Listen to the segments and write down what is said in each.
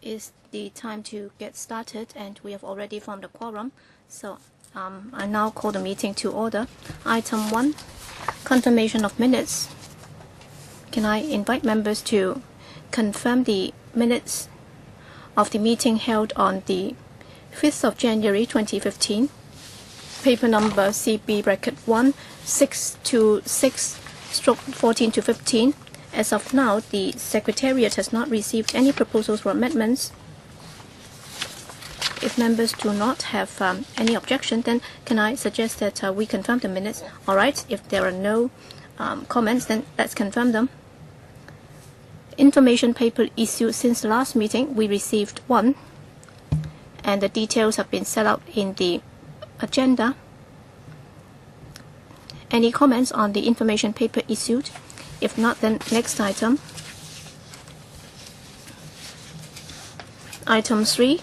is the time to get started, and we have already formed a quorum. So I now call the meeting to order. Item 1, confirmation of minutes. Can I invite members to confirm the minutes of the meeting held on the 5th of January 2015, paper number CB-1 626/14 to 15. As of now, the Secretariat has not received any proposals for amendments. If members do not have any objection, then can I suggest that we confirm the minutes? All right, if there are no comments, then let's confirm them. Information paper issued since the last meeting, we received 1, and the details have been set out in the agenda. Any comments on the information paper issued? If not, then next item. Item 3.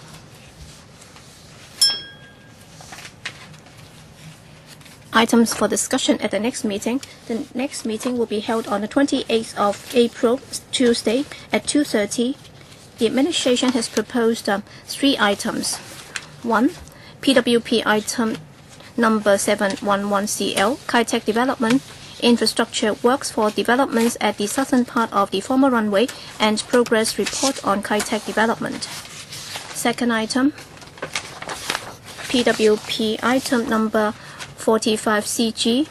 Items for discussion at the next meeting. The next meeting will be held on the 28th of April, Tuesday at 2:30. The administration has proposed 3 items. 1. PWP item number 711CL, Kai-Tak Development, infrastructure works for developments at the southern part of the former runway, and progress report on Kai-Tak development. Second item, PWP item number 45CG,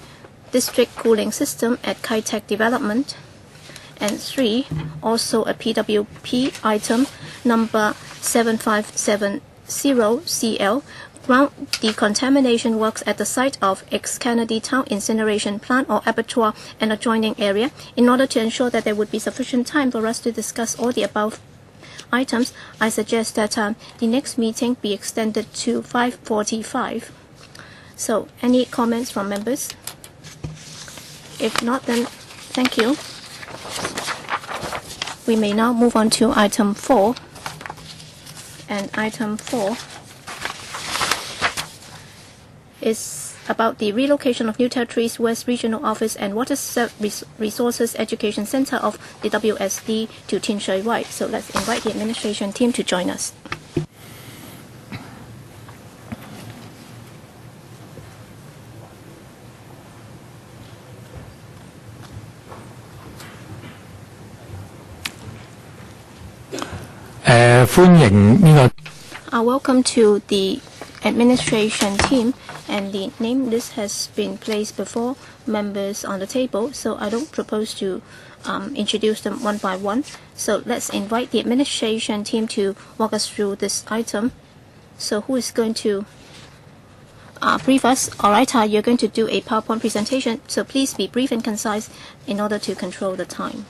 district cooling system at Kai-Tak development. And 3, also a PWP item number 7570CL, ground decontamination works at the site of ex-Kennedy Town incineration plant or abattoir and adjoining area. In order to ensure that there would be sufficient time for us to discuss all the above items, I suggest that the next meeting be extended to 5:45. So, any comments from members? If not, then thank you. We may now move on to item 4. And item 4 is about the relocation of New Territories West Regional Office and Water Resources Education Center of the WSD to Tin Shui Wai. So let's invite the administration team to join us. Welcome to the administration team, and the name list has been placed before members on the table, so I don't propose to introduce them one by one. So let's invite the administration team to walk us through this item. So who is going to brief us? All right, you're going to do a PowerPoint presentation, so please be brief and concise in order to control the time.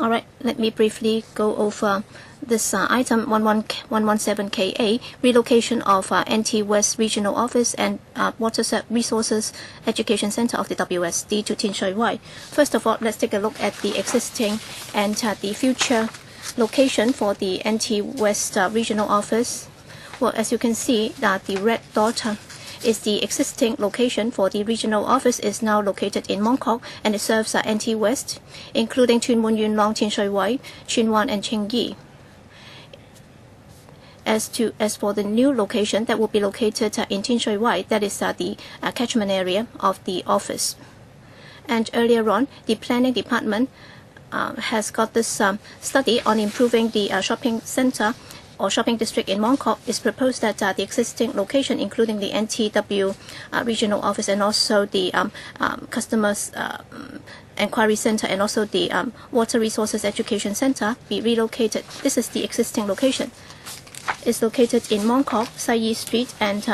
All right, let me briefly go over this item 117KA, relocation of NT West Regional Office and Water Resources Education Center of the WSD to Tin Shui Wai. First of all, let's take a look at the existing and the future location for the NT West Regional Office. Well, as you can see, that the red dot is the existing location for the regional office, is now located in Mong Kok, and it serves NT West, including Tuen Mun Yuen Long, Tin Shui Wai, Tsuen Wan, and Tsing Yi. As for the new location that will be located in Tin Shui Wai, that is the catchment area of the office. And earlier on, the planning department has got this study on improving the shopping center or shopping district in Mong Kok. Is proposed that the existing location, including the NTW regional office and also the customers Inquiry Center and also the Water Resources Education Center, be relocated. This is the existing location. It's located in Mong Kok, Sai Yi Street and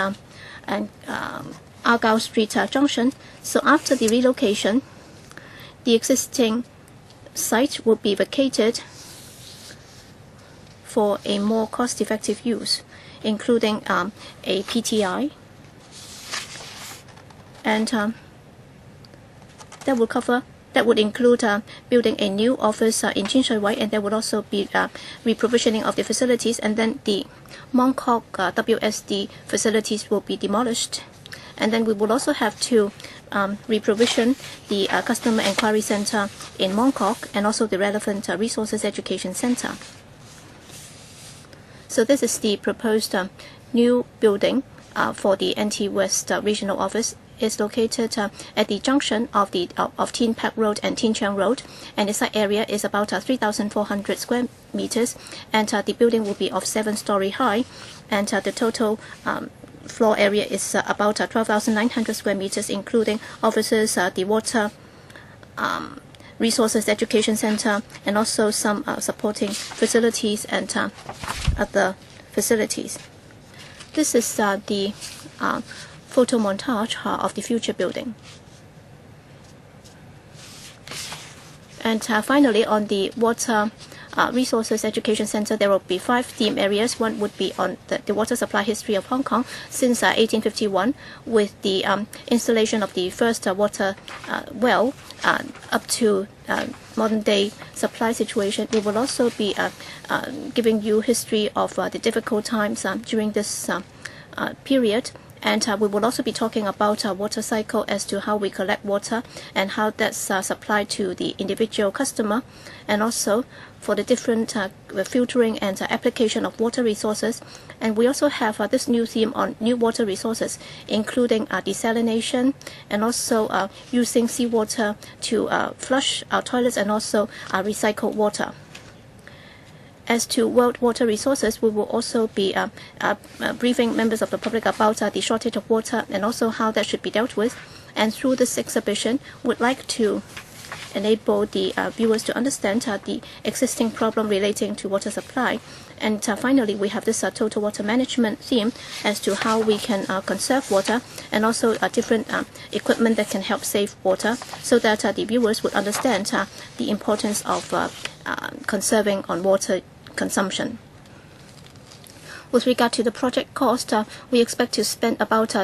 Argyle Street Junction. So after the relocation, the existing site will be vacated for a more cost-effective use, including a PTI, and that would include building a new office in Tin Shui Wai, and there would also be reprovisioning of the facilities, and then the Mong Kok WSD facilities will be demolished. And then we will also have to reprovision the Customer Inquiry Center in Mongkok and also the relevant Resources Education Center. So this is the proposed new building for the NT West Regional Office. Is located at the junction of Tin Pak Road and Tin Chiang Road, and the site area is about 3,400 square meters, and the building will be of 7-story high, and the total floor area is about 12,900 square meters, including offices, the Water Resources Education Center, and also some supporting facilities and other facilities. This is the photo montage of the future building. And finally, on the Water Resources Education Center, there will be 5 theme areas. One would be on the water supply history of Hong Kong since 1851, with the installation of the first water well up to modern day supply situation. We will also be giving you history of the difficult times during this period. And we will also be talking about water cycle as to how we collect water and how that's supplied to the individual customer, and also for the different filtering and application of water resources. And we also have this new theme on new water resources, including desalination and also using seawater to flush our toilets and also recycled water. As to world water resources, we will also be briefing members of the public about the shortage of water and also how that should be dealt with. And through this exhibition, we'd like to enable the viewers to understand the existing problem relating to water supply. And finally, we have this total water management theme as to how we can conserve water, and also different equipment that can help save water, so that the viewers would understand the importance of conserving on water consumption. With regard to the project cost, we expect to spend about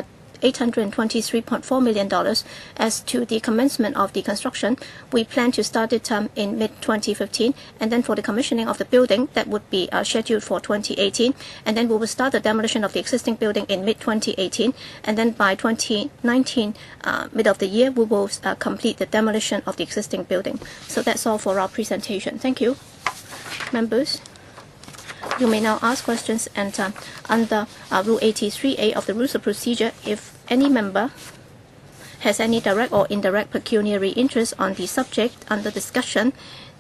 $823.4 million. As to the commencement of the construction, we plan to start it in mid-2015, and then for the commissioning of the building, that would be scheduled for 2018, and then we will start the demolition of the existing building in mid-2018, and then by 2019, mid of the year, we will complete the demolition of the existing building. So that's all for our presentation. Thank you. Members, you may now ask questions, and under Rule 83A of the Rules of Procedure, if any member has any direct or indirect pecuniary interest on the subject under discussion,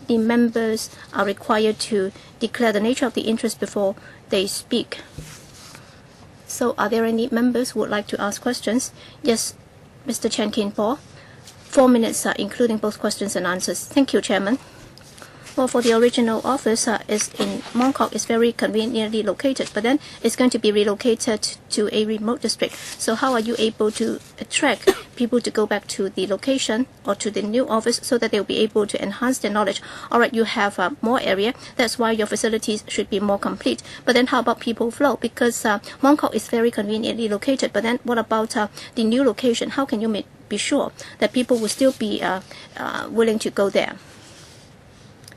the members are required to declare the nature of the interest before they speak. So are there any members who would like to ask questions? Yes, Mr. Chen Kin-po. 4 minutes, including both questions and answers. Thank you, Chairman. Well, for the original office is in Mongkok, is very conveniently located, but then it's going to be relocated to a remote district. So how are you able to attract people to go back to the location or to the new office so that they'll be able to enhance their knowledge? All right, you have more area. That's why your facilities should be more complete. But then how about people flow? Because Mongkok is very conveniently located, but then what about the new location? How can you be sure that people will still be willing to go there?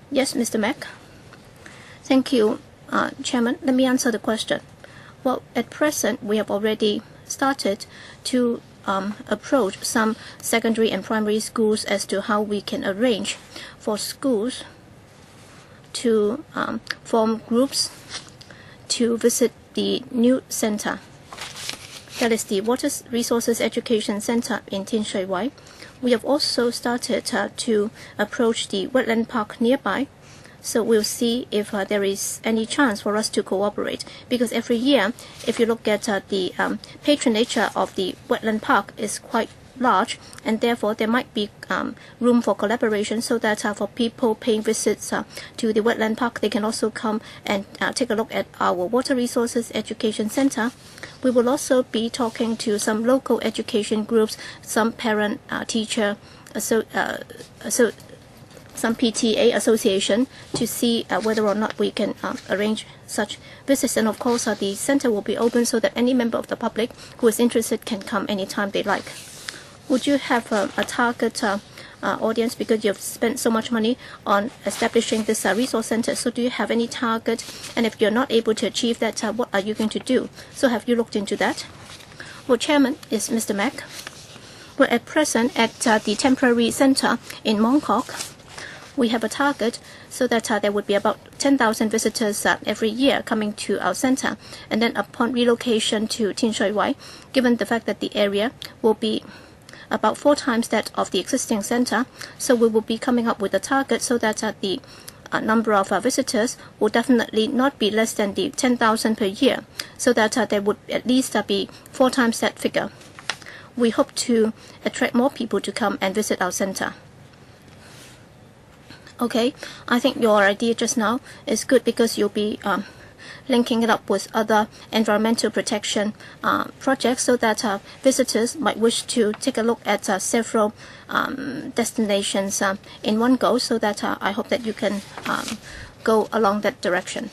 Yes, Mr. Mack. Thank you, Chairman. Let me answer the question. Well, at present, we have already started to approach some secondary and primary schools as to how we can arrange for schools to form groups to visit the new center. That is the Water Resources Education Center in Tin Shui Wai. We have also started to approach the wetland park nearby. So we'll see if there is any chance for us to cooperate. Because every year, if you look at the patronage of the wetland park is quite large, and therefore there might be room for collaboration, so that for people paying visits to the wetland park, they can also come and take a look at our Water Resources Education Center. We will also be talking to some local education groups, some parent teacher, some PTA association, to see whether or not we can arrange such visits. And of course, the center will be open so that any member of the public who is interested can come anytime they like. Would you have a target audience, because you've spent so much money on establishing this resource center? So do you have any target? And if you're not able to achieve that, what are you going to do? So have you looked into that? Well, Chairman is Mr. Mack. Well, at present, at the temporary center in Mongkok, we have a target so that there would be about 10,000 visitors every year coming to our center. And then upon relocation to Tin Shui Wai, given the fact that the area will be about 4 times that of the existing center, so we will be coming up with a target so that the number of visitors will definitely not be less than the 10,000 per year, so that there would at least be 4 times that figure. We hope to attract more people to come and visit our center. Okay, I think your idea just now is good because you'll be linking it up with other environmental protection projects so that visitors might wish to take a look at several destinations in one go, so that I hope that you can go along that direction.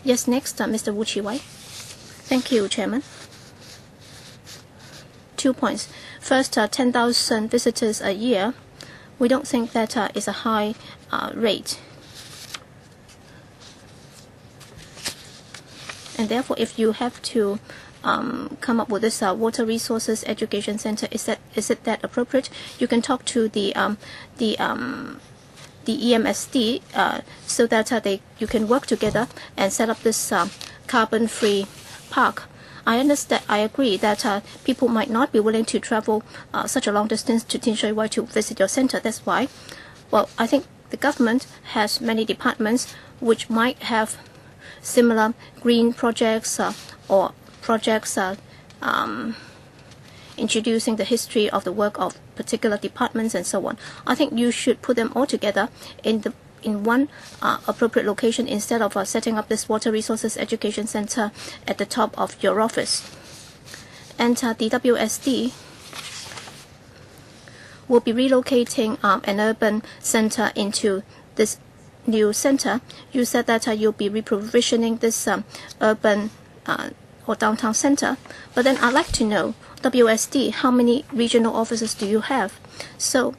Yes, next, Mr. Wu Chi Wai. Thank you, Chairman. 2 points. First, 10,000 visitors a year. We don't think that is a high rate. And therefore, if you have to come up with this water resources education center, is it that appropriate? You can talk to the EMSD so that you can work together and set up this carbon-free park. I understand. I agree that people might not be willing to travel such a long distance to Tin Shui Wai to visit your center. That's why, well, I think the government has many departments which might have similar green projects or projects introducing the history of the work of particular departments and so on. I think you should put them all together in one appropriate location instead of setting up this water resources education center at the top of your office. And the WSD will be relocating an urban center into this new center. You said that you'll be reprovisioning this urban or downtown center, but then I'd like to know, WSD, how many regional offices do you have? So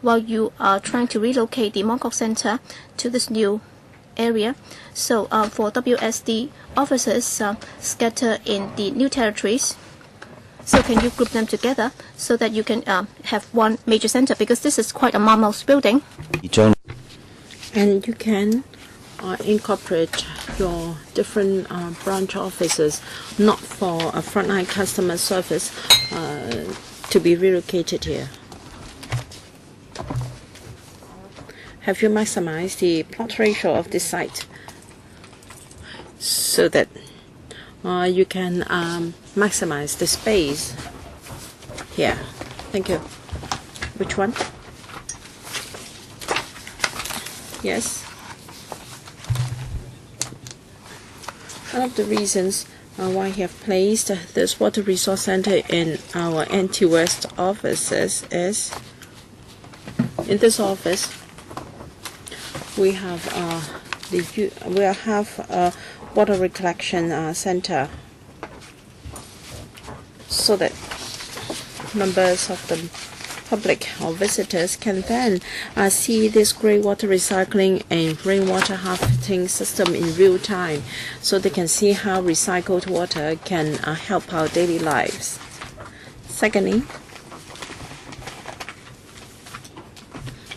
while you are trying to relocate the Mongkok Center to this new area, so for WSD offices scattered in the new territories, so can you group them together so that you can have one major center, because this is quite a mammoth building. And you can incorporate your different branch offices, not for a frontline customer service, to be relocated here. Have you maximized the plot ratio of this site so that you can maximize the space here? Thank you. Which one? Yes. One of the reasons why I have placed this water resource center in our NT West offices is, in this office we have a water recollection center, so that members of the public or visitors can then see this grey water recycling and rainwater harvesting system in real time, so they can see how recycled water can help our daily lives. Secondly,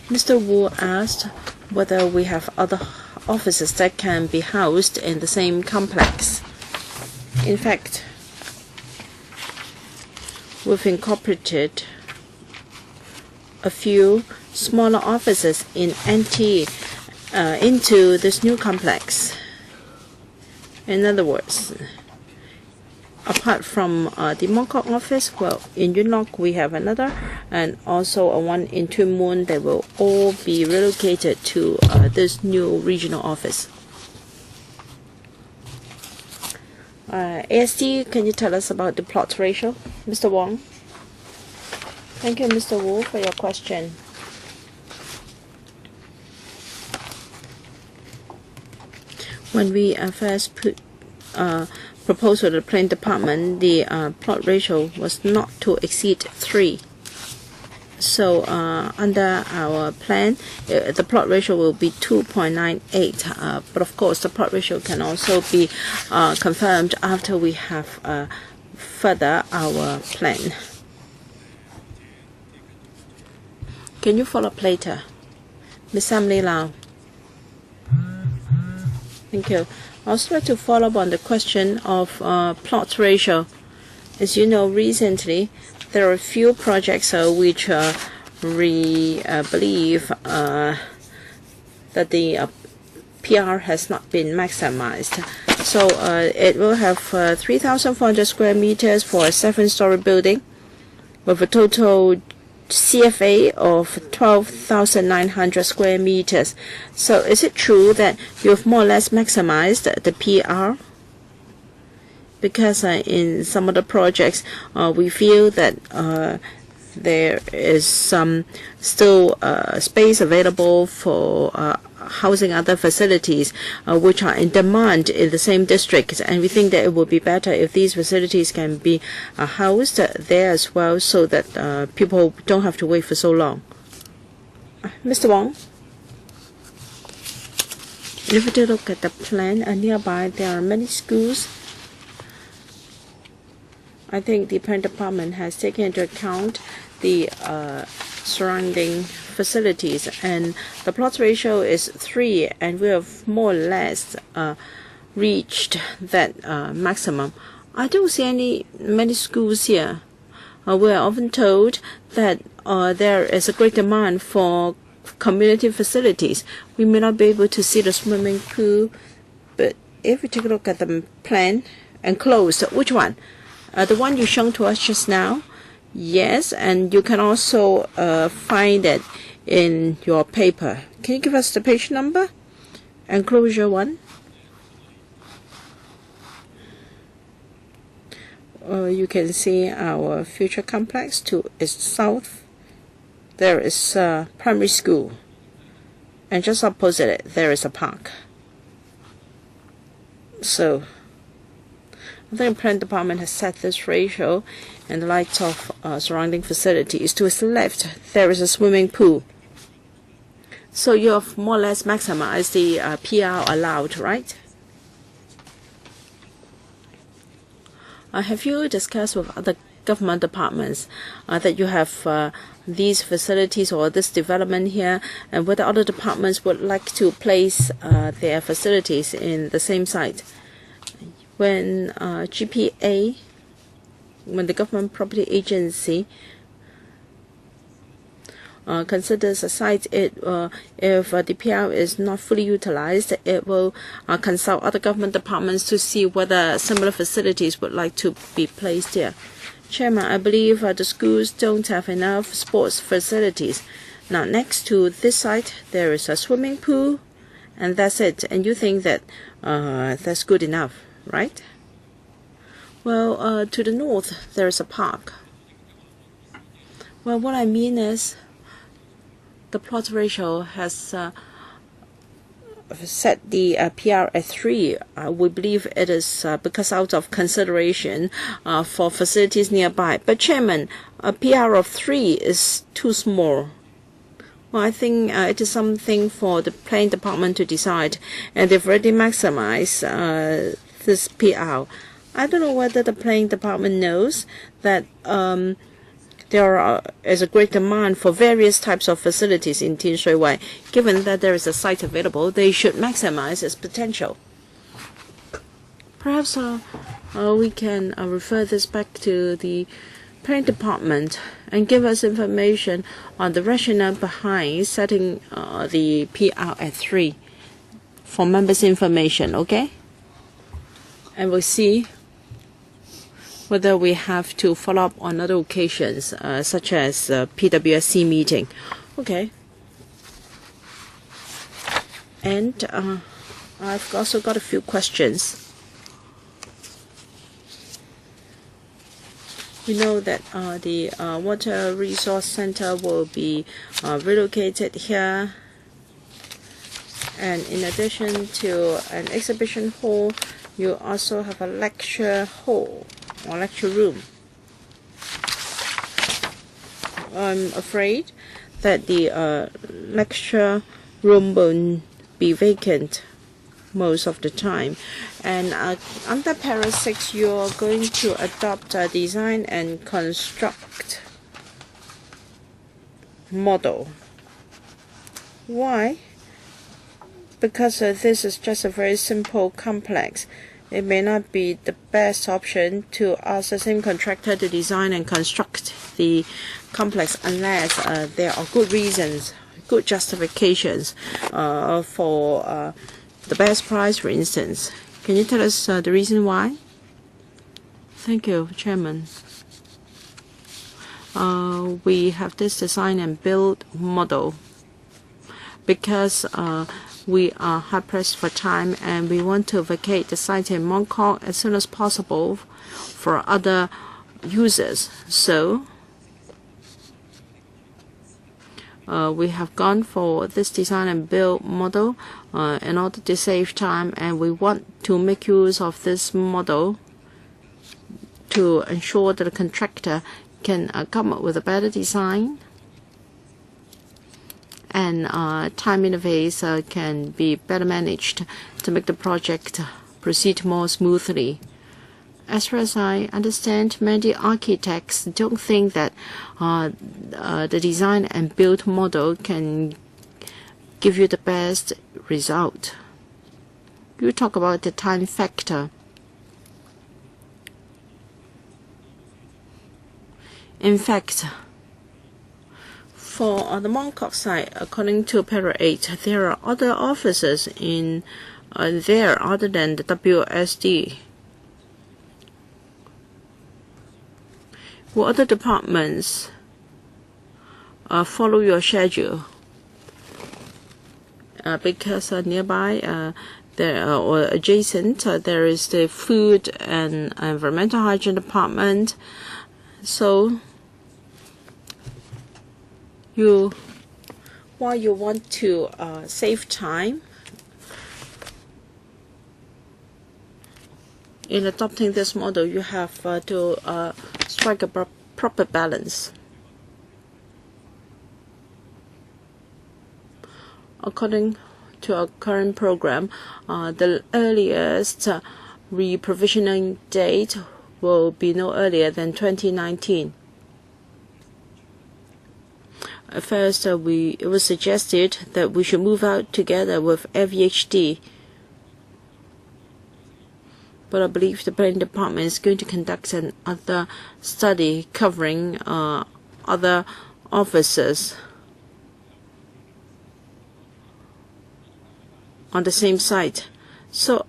Mr. Wu asked whether we have other offices that can be housed in the same complex. In fact, we've incorporated a few smaller offices in NT into this new complex. In other words, apart from the Mongkok office, well, in Yuen Long we have another, and also a one in Tuen Mun. They will all be relocated to this new regional office. ASD, can you tell us about the plot ratio? Mr. Wong? Thank you, Mr. Wu, for your question. When we first proposed to the planning department, the plot ratio was not to exceed 3. So under our plan, the plot ratio will be 2.98. But of course, the plot ratio can also be confirmed after we have further our plan. Can you follow up later? Ms. Emily Lau. Thank you. I'll try to follow up on the question of plot ratio. As you know, recently there are a few projects which we believe that the PR has not been maximized. So it will have 3,400 square meters for a 7-story building with a total CFA of 12,900 square meters. So is it true that you have more or less maximized the PR? Because in some of the projects, we feel that there is some still space available for housing other facilities which are in demand in the same district, and we think that it would be better if these facilities can be housed there as well, so that people don't have to wait for so long. Mr. Wong, if you look at the plan nearby, there are many schools. I think the planning department has taken into account the surrounding facilities, and the plot ratio is 3, and we have more or less reached that maximum. I don't see many schools here. We are often told that there is a great demand for community facilities. We may not be able to see the swimming pool, but if we take a look at the plan enclosed, which one? The one you shown to us just now? Yes, and you can also find it in your paper. Can you give us the page number? Enclosure 1. You can see our future complex to its south. There is a primary school, and just opposite it there is a park. So I think the planning department has set this ratio in the light of surrounding facilities. To its left, there is a swimming pool. So you have more or less maximized the PR allowed, right? Have you discussed with other government departments that you have these facilities or this development here, and whether other departments would like to place their facilities in the same site? When GPA, when the Government Property Agency considers a site, if the PR is not fully utilized, it will consult other government departments to see whether similar facilities would like to be placed here. Chairman, I believe the schools don't have enough sports facilities. Now, next to this site, there is a swimming pool, and that's it. And you think that that's good enough, right? Well, to the north, there is a park. Well, what I mean is the plot ratio has set the PR at 3. We believe it is because out of consideration for facilities nearby. But Chairman, a PR of 3 is too small. Well, I think it is something for the planning department to decide, and they've already maximized this PR. I don't know whether the planning department knows that there is a great demand for various types of facilities in Tin Shui Wai. Given that there is a site available, they should maximize its potential. Perhaps we can refer this back to the planning department and give us information on the rationale behind setting the PR at 3 for members' information, okay? And we'll see whether we have to follow up on other occasions, such as PWSC meeting. Okay. And I've also got a few questions. We know that the Water Resource Center will be relocated here. And in addition to an exhibition hall, you also have a lecture hall or lecture room. I'm afraid that the lecture room will be vacant most of the time. And under Para 6, you're going to adopt design and construct model. Why? Because this is just a very simple complex. It may not be the best option to ask the same contractor to design and construct the complex unless there are good reasons, good justifications for the best price, for instance. Can you tell us the reason why? Thank you, Chairman. We have this design and build model because we are hard pressed for time and we want to vacate the site in Mongkok as soon as possible for other users. So we have gone for this design and build model in order to save time, and we want to make use of this model to ensure that the contractor can come up with a better design and time interface can be better managed to make the project proceed more smoothly. As far as I understand, many architects don't think that the design and build model can give you the best result. You talk about the time factor. In fact, for the Mongkok site, according to Para 8, there are other offices in there other than the WSD. Will other departments follow your schedule? Because nearby there or adjacent there is the food and environmental hygiene department. So while you want to save time in adopting this model, you have to strike a proper balance. According to our current program, the earliest reprovisioning date will be no earlier than 2019. At first, it was suggested that we should move out together with FVHD. But I believe the planning department is going to conduct another study covering other offices on the same site. So,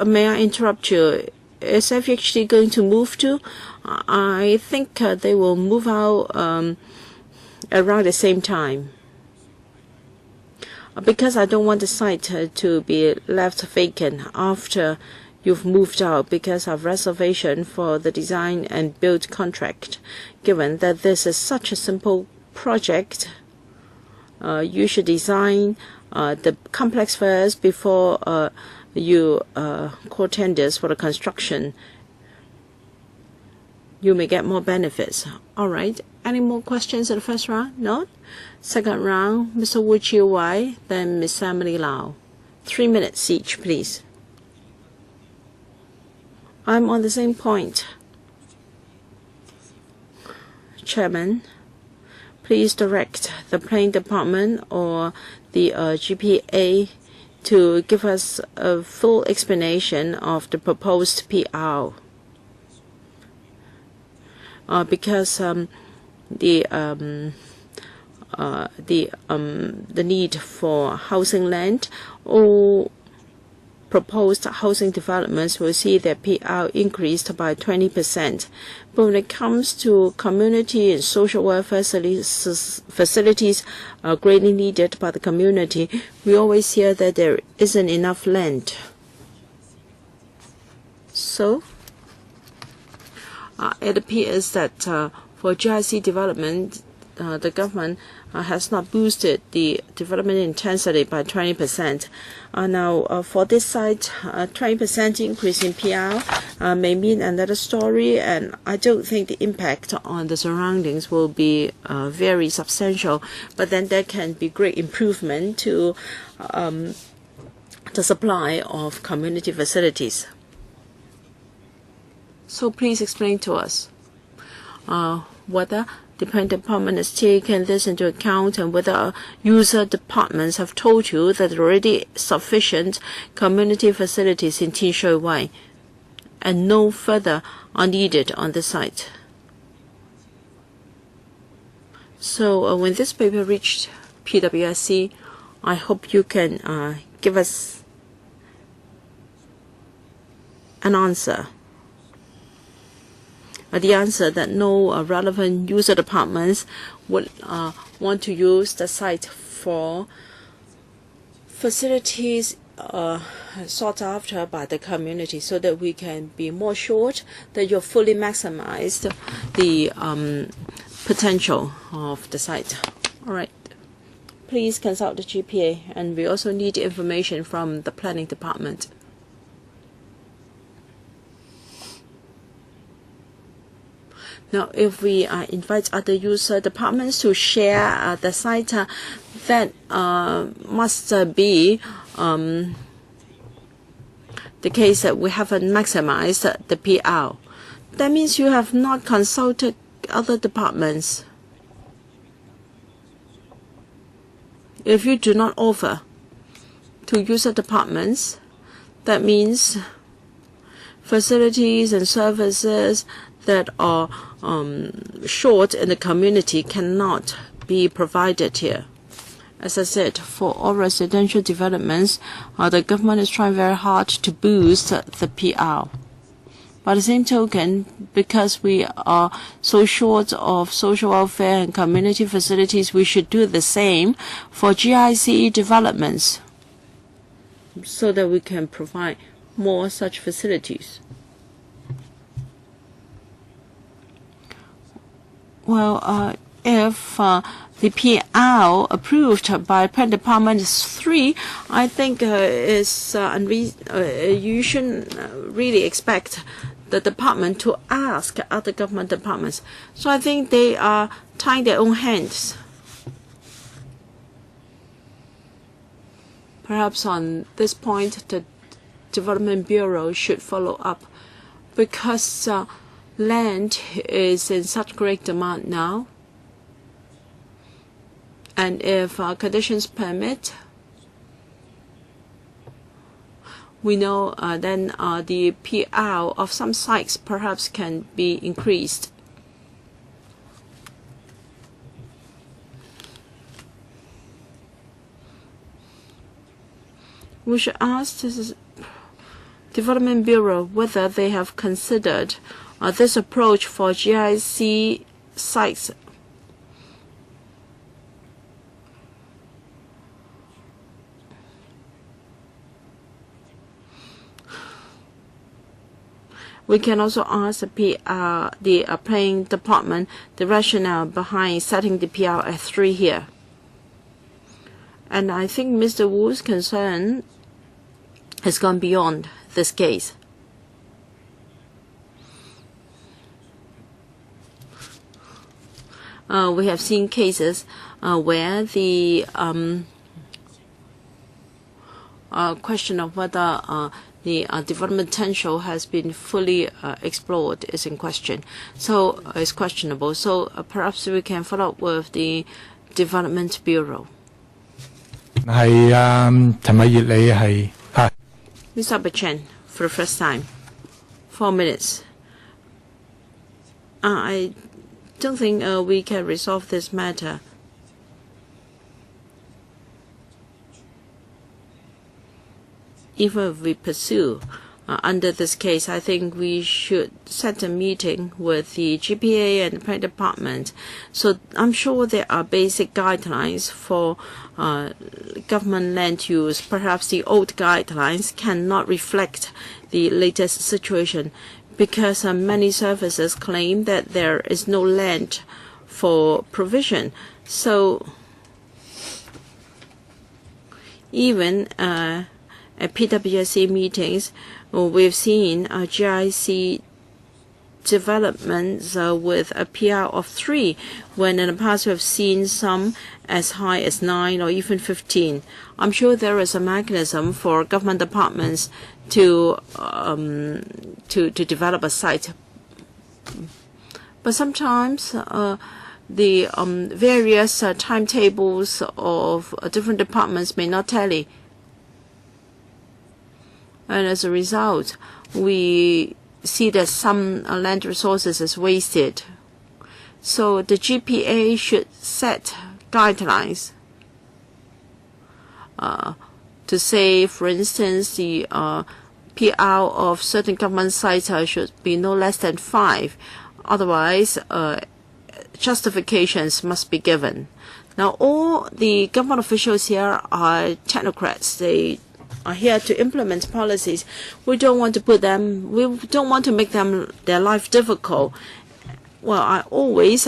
may I interrupt you? Is FVHD going to move too? I think they will move out around the same time. Because I don't want the site to be left vacant after you've moved out because of reservation for the design and build contract. Given that this is such a simple project, you should design the complex first before you call tenders for the construction. You may get more benefits. All right. Any more questions in the first round? No? Second round, Mr. Wu Chiu Wai, then Ms. Emily Lau. 3 minutes each, please. I'm on the same point. Chairman, please direct the planning department or the GPA to give us a full explanation of the proposed PR. Because the need for housing land, all proposed housing developments will see their PR increased by 20%. But when it comes to community and social welfare facilities greatly needed by the community, we always hear that there isn't enough land. So it appears that for GIC development, the government has not boosted the development intensity by 20%. Now, for this site, 20% increase in PR may mean another story, and I don't think the impact on the surroundings will be very substantial. But then there can be great improvement to the supply of community facilities. So please explain to us whether the planning department has taken this into account and whether user departments have told you that there are already sufficient community facilities in Tin Shui Wai and no further are needed on the site. So when this paper reached PWSC, I hope you can give us an answer. The answer that no relevant user departments would want to use the site for facilities sought after by the community, so that we can be more sure that you've fully maximized the potential of the site. All right. Please consult the GPA, and we also need information from the planning department. Now, if we invite other user departments to share the site, that must be the case that we haven't maximized the PR. That means you have not consulted other departments. If you do not offer to user departments, that means facilities and services that are short in the community cannot be provided here. As I said, for all residential developments, the government is trying very hard to boost the PR. By the same token, because we are so short of social welfare and community facilities, we should do the same for GIC developments so that we can provide more such facilities. Well, if the PR approved by planning department is 3, I think you shouldn't really expect the department to ask other government departments. So I think they are tying their own hands. Perhaps on this point, the Development Bureau should follow up, because land is in such great demand now. And if conditions permit, we know then the PR of some sites perhaps can be increased. We should ask the Development Bureau whether they have considered this approach for GIC sites. We can also ask the planning department the rationale behind setting the PR at 3 here. And I think Mr. Wu's concern has gone beyond this case. We have seen cases where the question of whether the development potential has been fully explored is in question. So it's questionable. So perhaps we can follow up with the Development Bureau. Mr. Bachan, for the first time, 4 minutes. I don't think we can resolve this matter. Even if we pursue under this case, I think we should set a meeting with the GPA and the planning department. So I'm sure there are basic guidelines for government land use. Perhaps the old guidelines cannot reflect the latest situation, because many services claim that there is no land for provision. So even at PWSC meetings, we've seen GIC developments with a PR of 3, when in the past we have seen some as high as 9 or even 15. I'm sure there is a mechanism for government departments to develop a site. But sometimes the various timetables of different departments may not tally. And as a result, we see that some land resources is wasted. So the GPA should set guidelines to say, for instance, the PR of certain government sites should be no less than 5. Otherwise, justifications must be given. Now, all the government officials here are technocrats. They are here to implement policies. We don't want to make their life difficult. Well, I always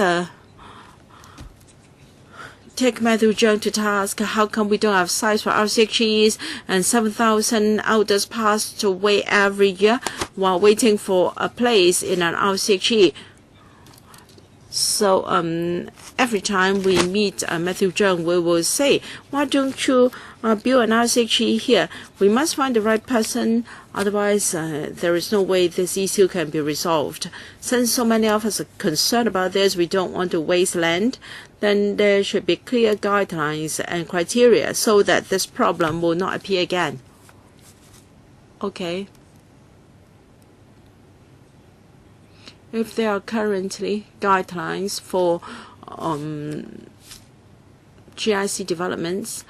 take Matthew Zheng to task. How come we don't have sites for RCHEs and 7,000 elders passed away every year while waiting for a place in an RCHE? So every time we meet Matthew Zheng, we will say, why don't you build an RCHE here? We must find the right person, otherwise there is no way this issue can be resolved. Since so many of us are concerned about this, we don't want to waste land, then there should be clear guidelines and criteria so that this problem will not appear again. Okay. If there are currently guidelines for GIC developments,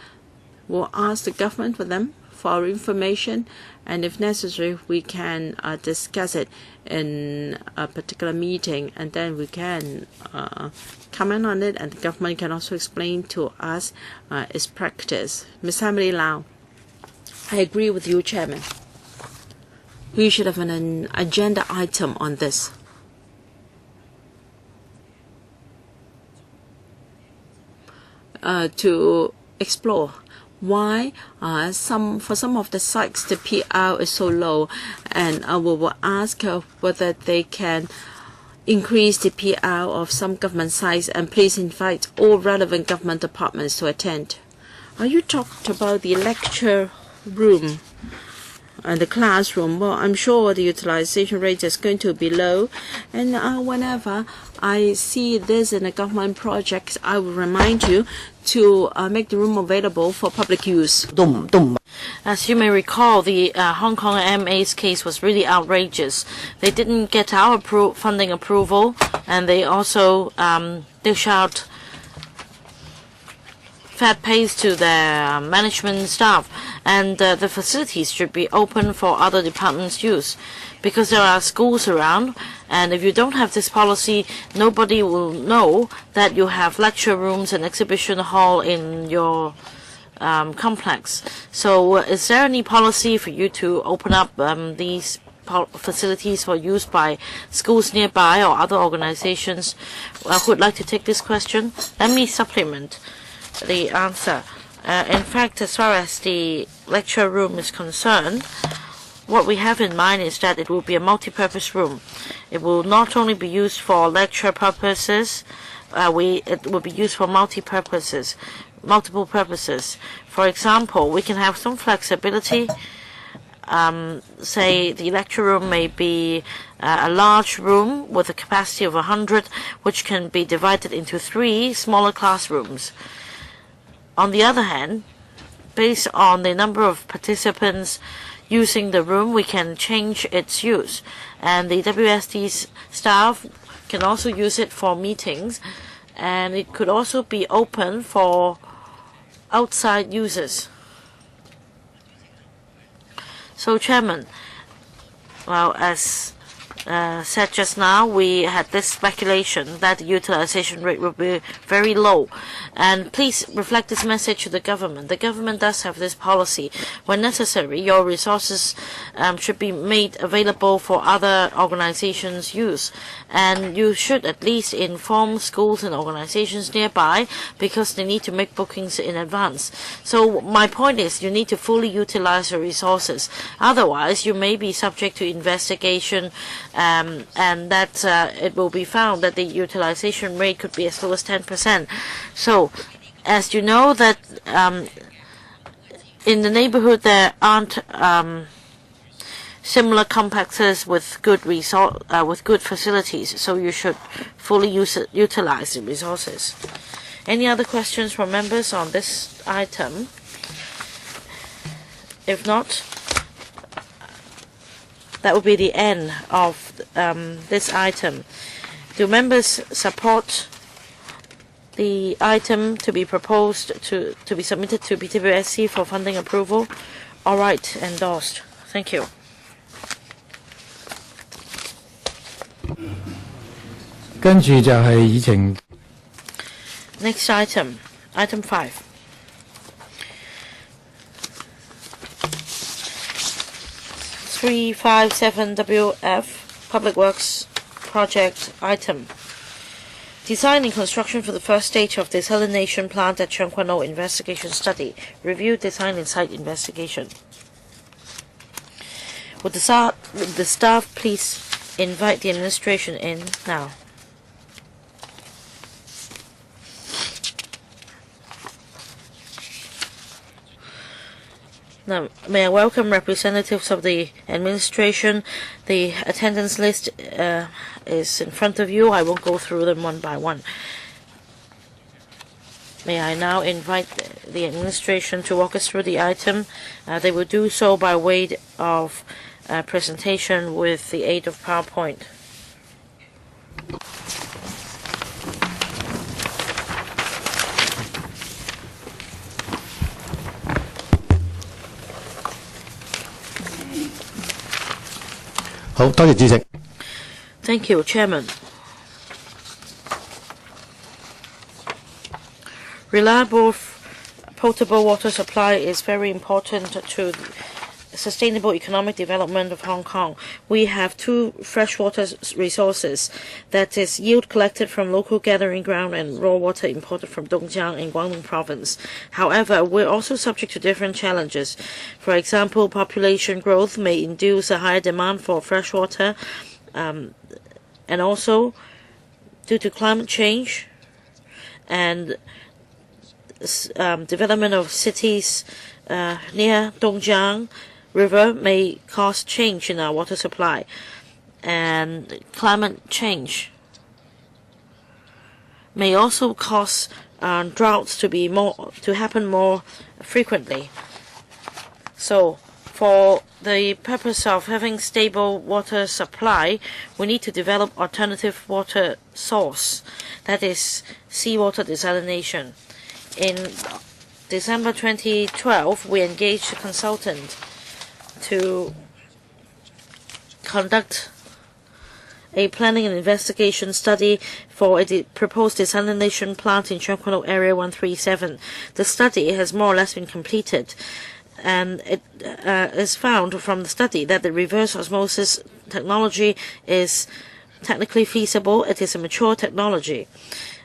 we'll ask the government for them for our information, and if necessary, we can discuss it in a particular meeting, and then we can comment on it, and the government can also explain to us its practice. Ms. Emily Lau, I agree with you, Chairman. We should have an agenda item on this. To explore why for some of the sites the PR is so low, and we will ask whether they can increase the PR of some government sites, and please invite all relevant government departments to attend. You talked about the lecture room and the classroom. Well, I'm sure the utilization rate is going to be low, and whenever I see this in a government project, I will remind you to make the room available for public use. As you may recall, the Hong Kong MA's case was really outrageous. They didn't get our funding approval, and they also dish out fat pays to their management staff, and the facilities should be open for other departments' use, because there are schools around, and if you don't have this policy, nobody will know that you have lecture rooms and exhibition hall in your complex. So is there any policy for you to open up these facilities for use by schools nearby or other organizations? Who would like to take this question? Let me supplement the answer. In fact, as far as the lecture room is concerned, what we have in mind is that it will be a multi-purpose room. It will not only be used for lecture purposes, it will be used for multiple purposes. For example, we can have some flexibility. Say the lecture room may be a large room with a capacity of 100, which can be divided into 3 smaller classrooms. On the other hand, based on the number of participants using the room, we can change its use, and the WSD's staff can also use it for meetings, and it could also be open for outside users. So, Chairman, well, as said just now, we had this speculation that the utilization rate will be very low. And please reflect this message to the government. The government does have this policy. When necessary, your resources should be made available for other organizations' use. And you should at least inform schools and organizations nearby, because they need to make bookings in advance. So my point is, you need to fully utilize your resources. Otherwise, you may be subject to investigation, and that it will be found that the utilization rate could be as low as 10%. So, as you know that in the neighborhood there aren't similar complexes with good facilities, so you should fully utilize the resources. Any other questions from members on this item? If not, that will be the end of this item. Do members support the item to be proposed to be submitted to PTBSC for funding approval? All right, endorsed. Thank you. Next item, item 5. (357) Public Works Project item. Design and construction for the first stage of desalination plant at Cheung Kwan O investigation study. Review, design, and site investigation. Would the staff please invite the administration in now? Now, may I welcome representatives of the administration. The attendance list is in front of you. I won't go through them one by one. May I now invite the administration to walk us through the item. They will do so by way of presentation with the aid of PowerPoint. Thank you, Chairman. Reliable potable water supply is very important to sustainable economic development of Hong Kong. We have two freshwater resources, that is yield collected from local gathering ground and raw water imported from Dongjiang in Guangdong province. However, we're also subject to different challenges. For example, population growth may induce a higher demand for freshwater, and also due to climate change and development of cities near Dongjiang River may cause change in our water supply, and climate change may also cause droughts to happen more frequently. So, for the purpose of having stable water supply, we need to develop alternative water source, that is seawater desalination. In December 2012, we engaged a consultant to conduct a planning and investigation study for a proposed desalination plant in Cheung Kwan O Area 137. The study has more or less been completed, and it is found from the study that the reverse osmosis technology is technically feasible. It is a mature technology.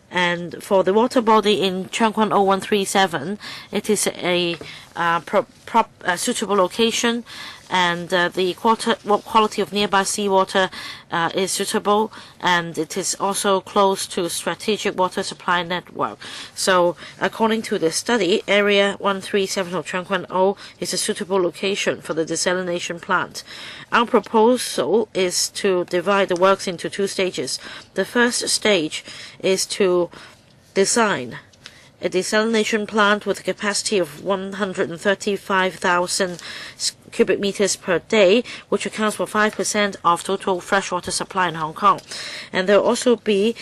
And for the water body in Cheung Kwan O 137, it is a suitable location, and the quality of nearby seawater is suitable, and it is also close to strategic water supply network. So, according to the study, Area 137 of Cheung Kwan O is a suitable location for the desalination plant. Our proposal is to divide the works into two stages. The first stage is to design a desalination plant with a capacity of 135,000 cubic meters per day, which accounts for 5% of total freshwater supply in Hong Kong. And there will also be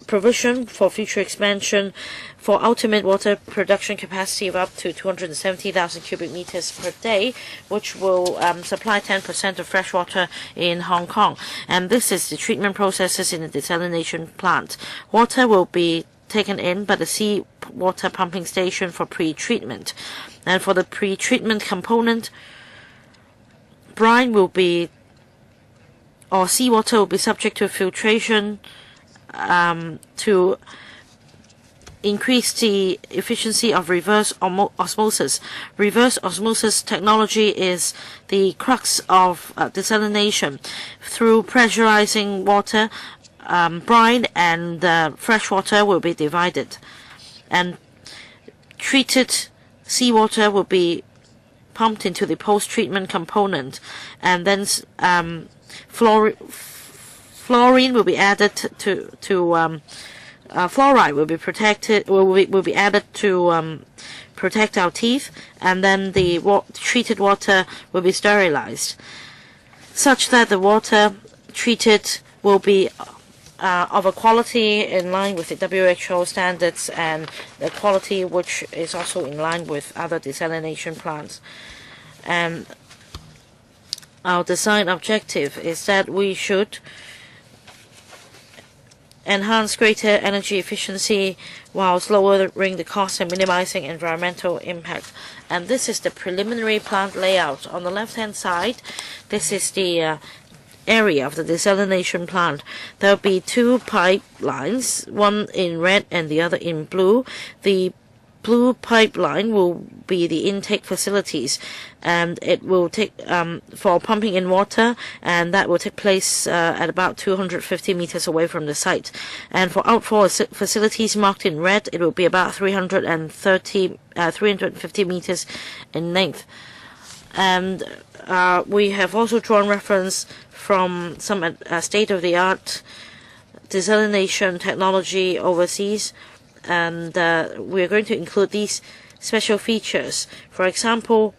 provision for future expansion for ultimate water production capacity of up to 270,000 cubic meters per day, which will supply 10% of fresh water in Hong Kong. And this is the treatment processes in the desalination plant. Water will be taken in by the seawater pumping station for pre-treatment. And for the pre-treatment component, brine will be, or seawater will be subject to filtration to increase the efficiency of reverse osmosis. Reverse osmosis technology is the crux of desalination. Through pressurizing water, brine and fresh water will be divided, and treated seawater will be pumped into the post-treatment component, and then fluorine will be added to fluoride will be added to protect our teeth, and then the treated water will be sterilized, such that the water treated will be of a quality in line with the WHO standards and the quality which is also in line with other desalination plants. And our design objective is that we should enhance greater energy efficiency whilst lowering the cost and minimizing environmental impact. And this is the preliminary plant layout. On the left-hand side, this is the area of the desalination plant. There will be two pipelines, one in red and the other in blue. The blue pipeline will be the intake facilities, and it will take for pumping in water, and that will take place at about 250 meters away from the site. And for outflow facilities marked in red, it will be about 350 meters in length. And we have also drawn reference from some state-of-the-art desalination technology overseas, and we're going to include these special features. For example,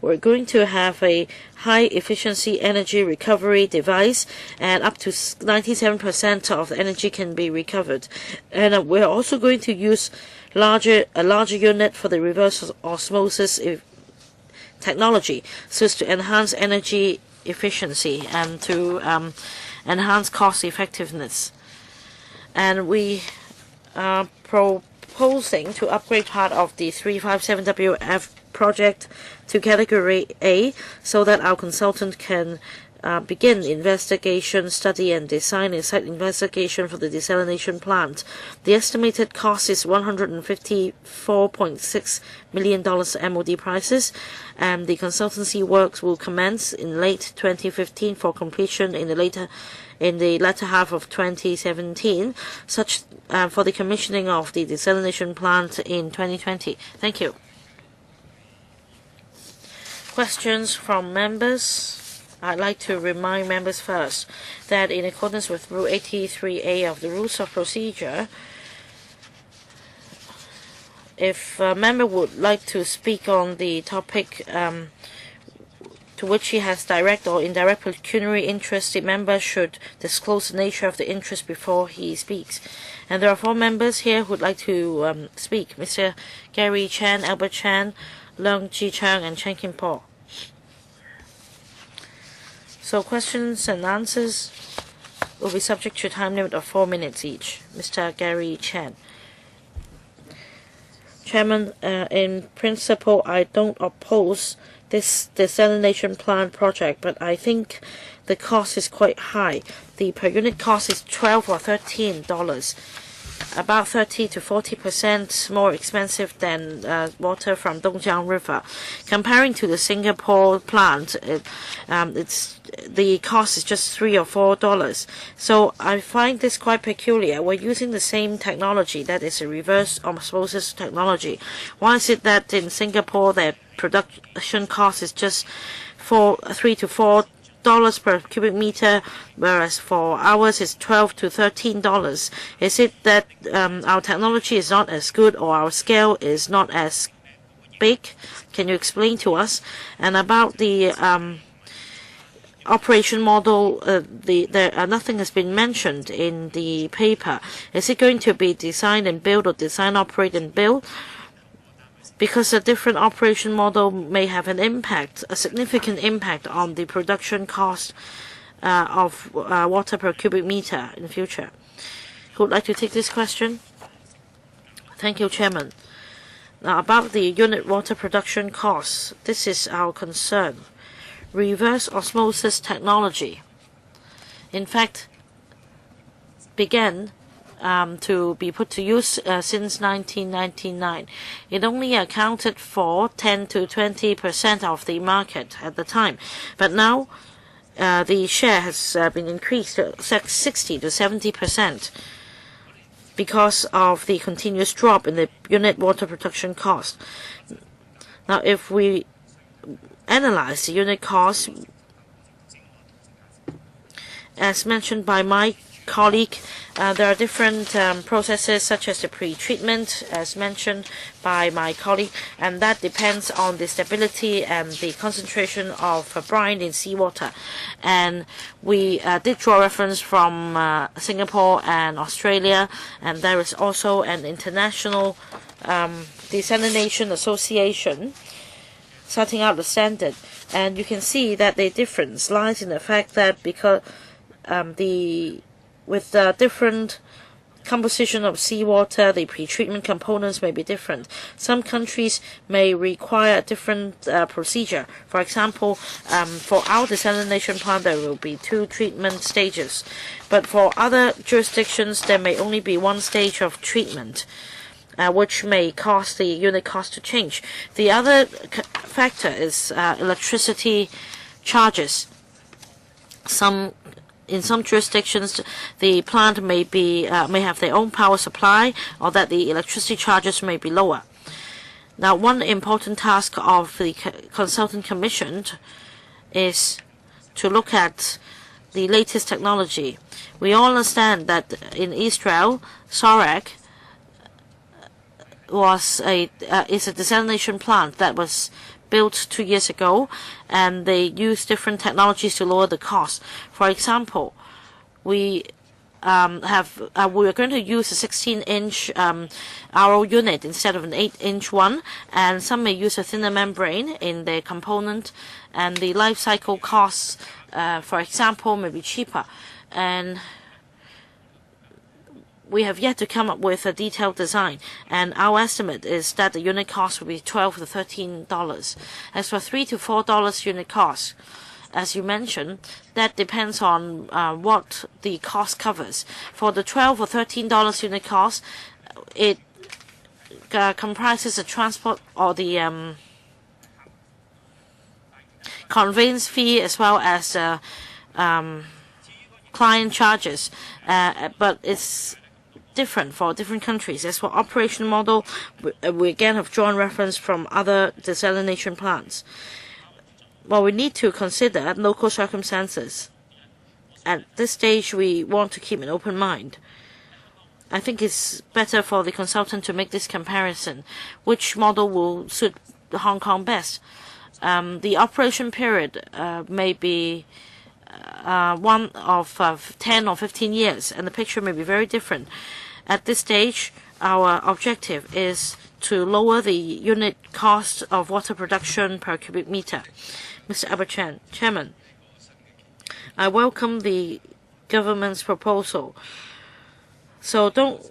we're going to have a high-efficiency energy recovery device, and up to 97% of the energy can be recovered. And we're also going to use a larger unit for the reverse osmosis technology, so as to enhance energy efficiency and to enhance cost effectiveness. And we are proposing to upgrade part of the 357WF project to category A, so that our consultant can begin investigation, study and design a site investigation for the desalination plant. The estimated cost is $154.6 million MOD prices, and the consultancy works will commence in late 2015 for completion in the latter half of 2017, such for the commissioning of the desalination plant in 2020. Thank you. Questions from members? I'd like to remind members first that in accordance with Rule 83A of the Rules of Procedure, if a member would like to speak on the topic to which he has direct or indirect pecuniary interest, the member should disclose the nature of the interest before he speaks. And there are 4 members here who would like to speak: Mr. Gary Chan, Albert Chan, Leung Ji Chang, and Chen Kim Po. So questions and answers will be subject to a time limit of 4 minutes each. Mr. Gary Chan. Chairman, in principle, I don't oppose this desalination plant project, but I think the cost is quite high. The per unit cost is $12 or $13, about 30 to 40% more expensive than water from Dongjiang River. Comparing to the Singapore plant, the cost is just $3 or $4. So I find this quite peculiar. We're using the same technology, that is a reverse osmosis technology. Why is it that in Singapore their production cost is just $3 to $4 per cubic meter, whereas for ours it's $12 to $13? Is it that our technology is not as good, or our scale is not as big? Can you explain to us? And about the operation model, nothing has been mentioned in the paper. Is it going to be design and build, or design, operate and build? Because a different operation model may have an impact, a significant impact on the production cost of water per cubic meter in the future. Who would like to take this question? Thank you, Chairman. Now, about the unit water production costs, this is our concern. Reverse osmosis technology, in fact, began to be put to use since 1999. It only accounted for 10 to 20% of the market at the time, but now the share has been increased to 60 to 70% because of the continuous drop in the unit water production cost. Now, if we analyze the unit cost, as mentioned by my colleague, there are different processes such as the pre-treatment, as mentioned by my colleague, and that depends on the stability and the concentration of brine in seawater. And we did draw reference from Singapore and Australia, and there is also an international desalination association setting out the standard. And you can see that the difference lies in the fact that because with the different composition of seawater, the pre-treatment components may be different. Some countries may require a different procedure. For example, for our desalination plant, there will be 2 treatment stages. But for other jurisdictions, there may only be 1 stage of treatment, which may cause the unit cost to change. The other factor is electricity charges. In some jurisdictions, the plant may have their own power supply, or that the electricity charges may be lower. Now, one important task of the consultant commissioned is to look at the latest technology. We all understand that in Israel, SORAC is a desalination plant that was built 2 years ago, and they use different technologies to lower the cost. For example, we are going to use a 16-inch RO unit instead of an 8-inch one, and some may use a thinner membrane in their component, and the life cycle costs, for example, may be cheaper. And we have yet to come up with a detailed design, and our estimate is that the unit cost will be $12 to $13. As for $3 to $4 unit cost, as you mentioned, that depends on what the cost covers. For the $12 or $13 unit cost, it comprises the transport or the conveyance fee as well as client charges, but it's different for different countries. As for operation model, we again have drawn reference from other desalination plants. Well, we need to consider local circumstances. At this stage, we want to keep an open mind. I think it's better for the consultant to make this comparison. Which model will suit Hong Kong best? The operation period may be one of 10 or 15 years, and the picture may be very different. At this stage, our objective is to lower the unit cost of water production per cubic meter. Mr. Albert Chairman, I welcome the government's proposal. So don't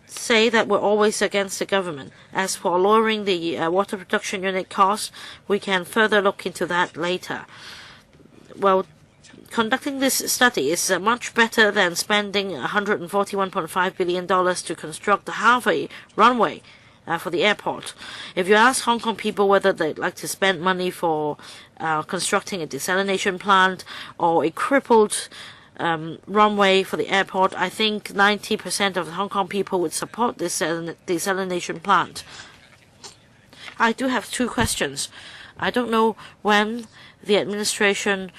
say that we're always against the government. As for lowering the water production unit cost, we can further look into that later. Well, conducting this study is much better than spending $141.5 billion to construct half a runway for the airport. If you ask Hong Kong people whether they'd like to spend money for constructing a desalination plant or a crippled runway for the airport, I think 90% of the Hong Kong people would support this desalination plant. I do have 2 questions. I don't know when the administration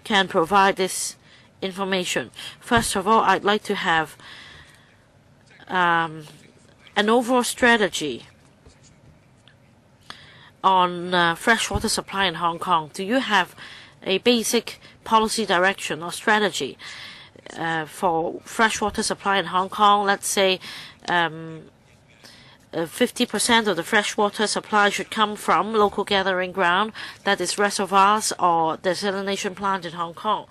can provide this information. First of all, I'd like to have an overall strategy on freshwater supply in Hong Kong. Do you have a basic policy direction or strategy for freshwater supply in Hong Kong? Let's say 50% of the freshwater supply should come from local gathering ground, that is reservoirs or desalination plant in Hong Kong.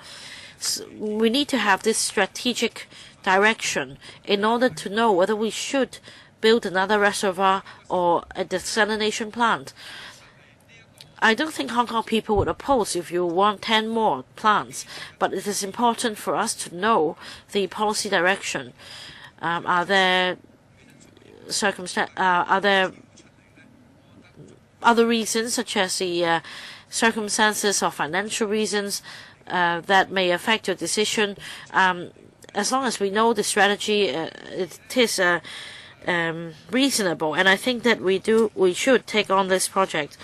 So we need to have this strategic direction in order to know whether we should build another reservoir or a desalination plant. I don't think Hong Kong people would oppose if you want 10 more plants, but it is important for us to know the policy direction. Are there other reasons, such as the circumstances or financial reasons that may affect your decision? As long as we know the strategy, it is reasonable, and I think that we should take on this project.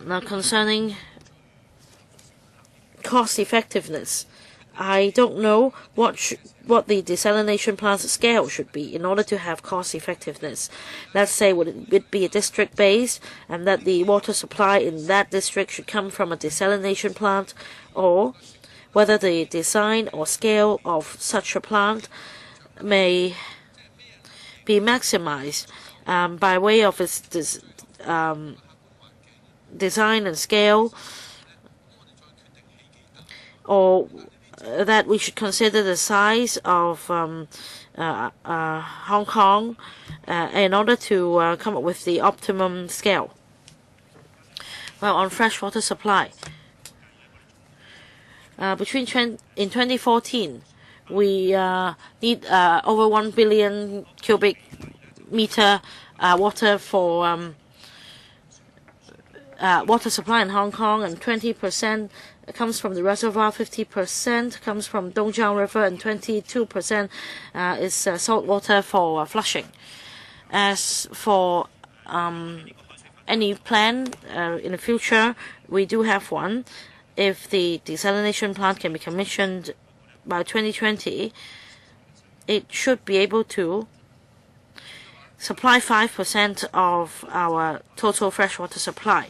Now, concerning cost effectiveness, I don't know what the desalination plant scale should be in order to have cost effectiveness. Let's say would it be a district base, and that the water supply in that district should come from a desalination plant, or whether the design or scale of such a plant may be maximized by way of its design and scale, or that we should consider the size of Hong Kong in order to come up with the optimum scale. Well, on freshwater supply, in 2014, we need over 1 billion cubic meter water for water supply in Hong Kong, and 20% comes from the reservoir, 50% comes from Dongjiang River, and 22% is salt water for flushing. As for any plan in the future, we do have one. If the desalination plant can be commissioned by 2020, it should be able to supply 5% of our total freshwater supply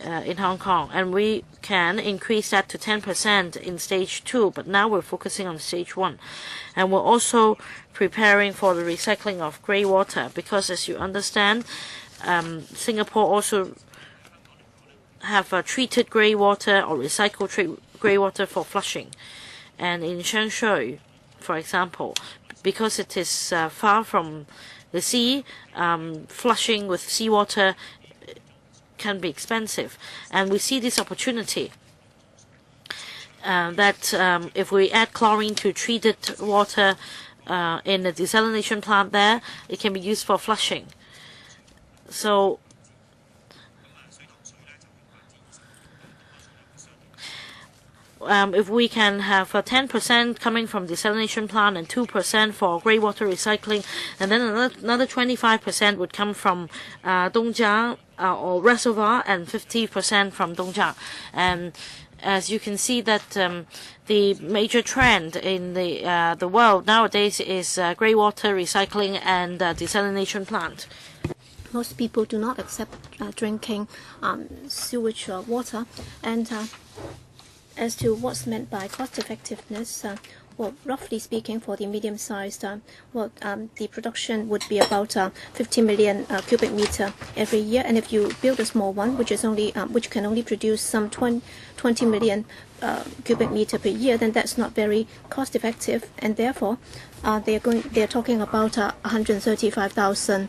in Hong Kong, and we can increase that to 10% in stage 2, but now we're focusing on stage 1. And we're also preparing for the recycling of grey water, because as you understand, Singapore also have treated grey water or recycled grey water for flushing. And in Shenzhen, for example, because it is far from the sea, flushing with seawater can be expensive, and we see this opportunity that if we add chlorine to treated water in the desalination plant there, it can be used for flushing. So if we can have 10% coming from desalination plant and 2% for grey water recycling, and then another 25% would come from Dongjiang or reservoir, and 50% from Dongjiang. And as you can see that the major trend in the world nowadays is grey water recycling and desalination plant. Most people do not accept drinking sewage water, and as to what's meant by cost effectiveness, well, roughly speaking, for the medium-sized, the production would be about 50 million cubic meter every year. And if you build a small one, which can only produce some 20 million cubic meter per year, then that's not very cost effective. And therefore, they're talking about 135,000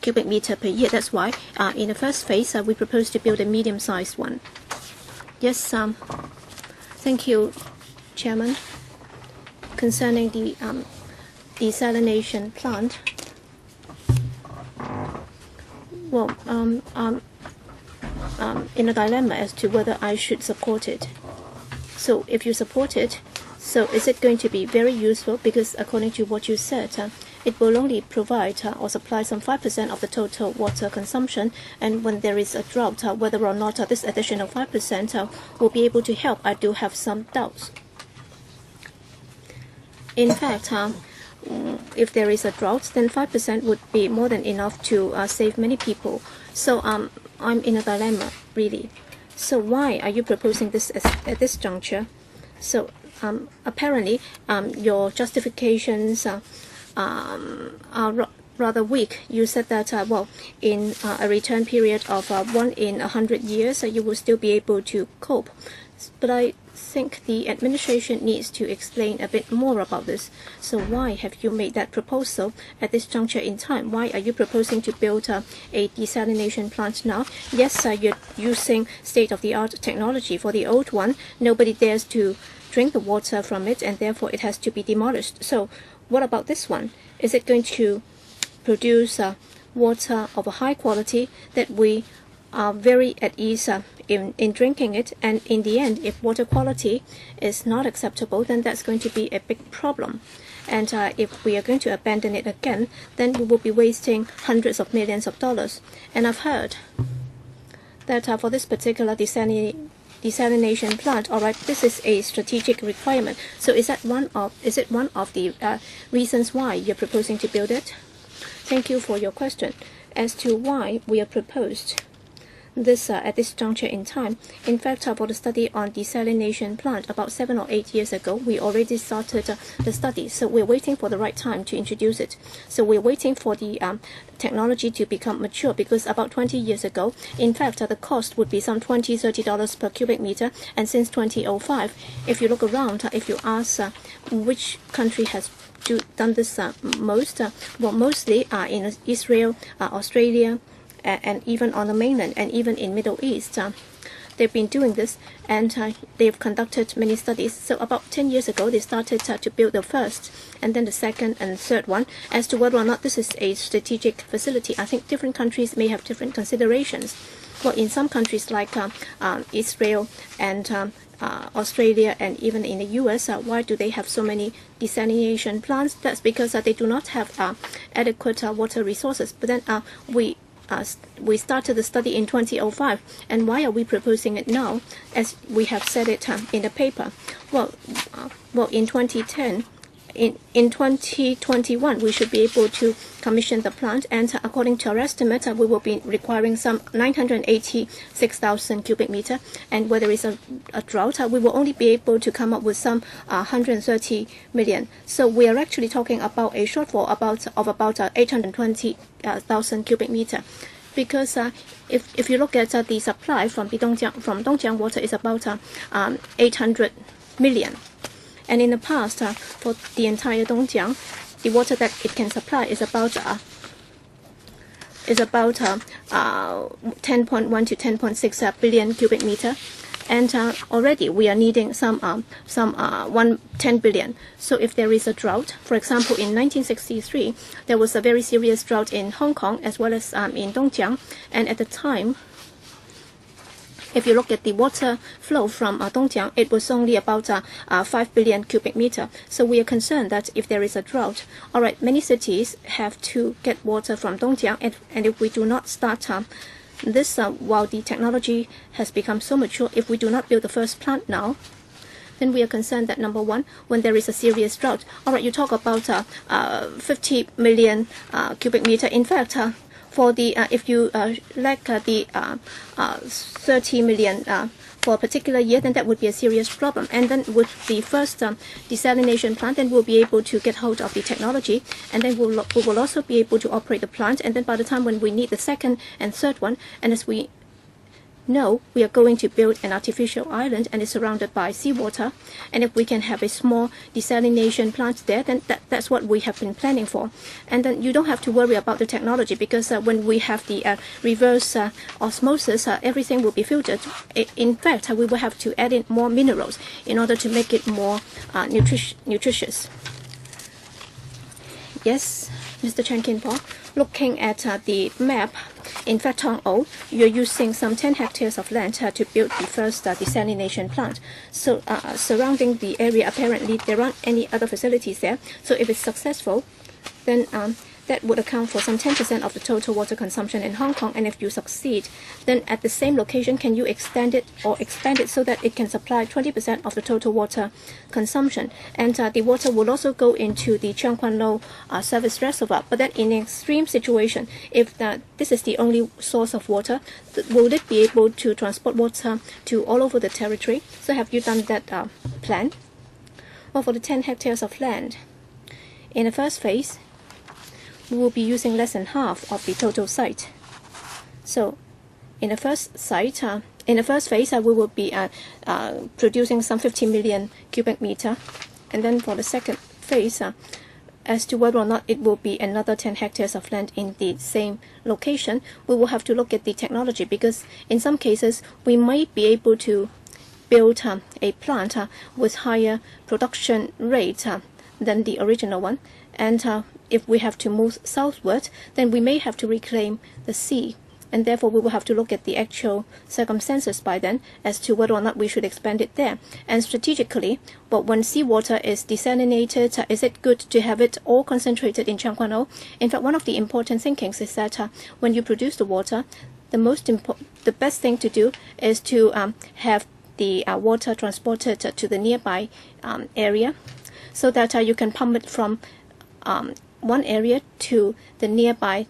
cubic meter per year. That's why, in the first phase, we propose to build a medium-sized one. Yes. Thank you, Chairman. Concerning the desalination plant, well, in a dilemma as to whether I should support it. So if you support it, so is it going to be very useful? Because according to what you said, it will only provide or supply some 5% of the total water consumption, and when there is a drought, whether or not this additional 5% will be able to help, I do have some doubts. In fact, if there is a drought, then 5% would be more than enough to save many people. So I'm in a dilemma, really. So why are you proposing this at this juncture? So apparently your justifications are rather weak. You said that, well, in a return period of 1 in 100 years, you will still be able to cope. But I think the administration needs to explain a bit more about this. So why have you made that proposal at this juncture in time? Why are you proposing to build a desalination plant now? Yes, you're using state-of-the-art technology. For the old one, nobody dares to drink the water from it, and therefore it has to be demolished. So what about this one? Is it going to produce water of a high quality that we are very at ease in drinking it? And in the end, if water quality is not acceptable, then that's going to be a big problem. And if we are going to abandon it again, then we will be wasting hundreds of millions of dollars. And I've heard that for this particular desalination plant, all right, this is a strategic requirement. So is it one of the reasons why you're proposing to build it? Thank you for your question. As to why we have proposed this at this juncture in time, in fact, for the study on desalination plant about 7 or 8 years ago, we already started the study. So we're waiting for the right time to introduce it. So we're waiting for the technology to become mature, because about 20 years ago, in fact, the cost would be some $20–30 per cubic meter. And since 2005, if you look around, if you ask which country has done this most, well, mostly in Israel, Australia, and even on the mainland, and even in Middle East, they've been doing this, and they've conducted many studies. So about 10 years ago, they started to build the first, and then the second and third one. As to whether or not this is a strategic facility, I think different countries may have different considerations. Well, in some countries like Israel and Australia, and even in the US, why do they have so many desalination plants? That's because they do not have adequate water resources. But then we started the study in 2005, and why are we proposing it now, as we have said it in the paper? Well, in 2010, in 2021, we should be able to commission the plant, and according to our estimate, we will be requiring some 986,000 cubic meter. And where there is a drought, we will only be able to come up with some 130 million. So we are actually talking about a shortfall of about 820,000 cubic meter. Because if you look at the supply from Dongjiang water is about 800 million. And in the past, for the entire Dongjiang, the water that it can supply is about 10.1 to 10.6 billion cubic meter. And already we are needing some 10 billion. So if there is a drought, for example, in 1963, there was a very serious drought in Hong Kong as well as in Dongjiang. And at the time, if you look at the water flow from Dongjiang, it was only about 5 billion cubic meter. So we are concerned that if there is a drought, all right, many cities have to get water from Dongjiang, and if we do not start this while the technology has become so mature, if we do not build the first plant now, then we are concerned that, number one, when there is a serious drought, all right, you talk about 50 million cubic meter. In fact, for the if you lack the 30 million for a particular year, then that would be a serious problem. And then with the first desalination plant, then we'll be able to get hold of the technology, and then we will also be able to operate the plant. And then by the time when we need the second and third one, and as we know, we are going to build an artificial island, and it's surrounded by seawater. And if we can have a small desalination plant there, then that's what we have been planning for. And then you don't have to worry about the technology, because when we have the reverse osmosis, everything will be filtered. In fact, we will have to add in more minerals in order to make it more nutritious. Yes, Mr. Chen Kin-po, looking at the map, in Phet Thong O, you're using some 10 hectares of land to build the first desalination plant. So surrounding the area, apparently there aren't any other facilities there. So if it's successful, then that would account for some 10% of the total water consumption in Hong Kong. And if you succeed, then at the same location, can you extend it or expand it so that it can supply 20% of the total water consumption? And the water will also go into the Cheung Kwan Lo service reservoir. But then in an extreme situation, if this is the only source of water, will it be able to transport water to all over the territory? So have you done that plan? Well, for the 10 hectares of land, in the first phase, we will be using less than half of the total site. So in the first phase, we will be producing some 50 million cubic meter. And then for the second phase, as to whether or not it will be another 10 hectares of land in the same location, we will have to look at the technology, because in some cases, we might be able to build a plant with higher production rate than the original one. And if we have to move southward, then we may have to reclaim the sea. and therefore we will have to look at the actual circumstances by then as to whether or not we should expand it there. And strategically, but when seawater is desalinated, is it good to have it all concentrated in Changquan-o? In fact, one of the important thinkings is that when you produce the water, the best thing to do is to have the water transported to the nearby area, so that you can pump it from one area to the nearby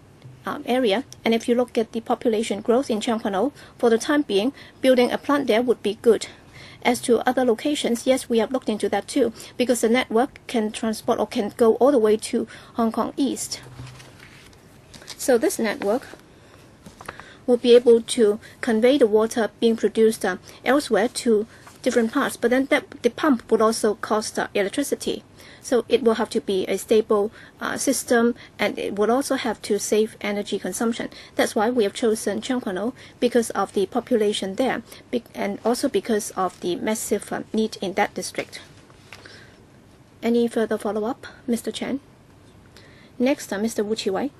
area. And if you look at the population growth in Changquan-o, for the time being, building a plant there would be good. As to other locations, yes, we have looked into that too, because the network can transport or can go all the way to Hong Kong East. So this network will be able to convey the water being produced elsewhere to different parts, but then the pump would also cost electricity. So it will have to be a stable system, and it will also have to save energy consumption. That's why we have chosen Changquan-o, because of the population there, and also because of the massive need in that district. Any further follow-up, Mr. Chen? Next, Mr. Wu Chi-wai.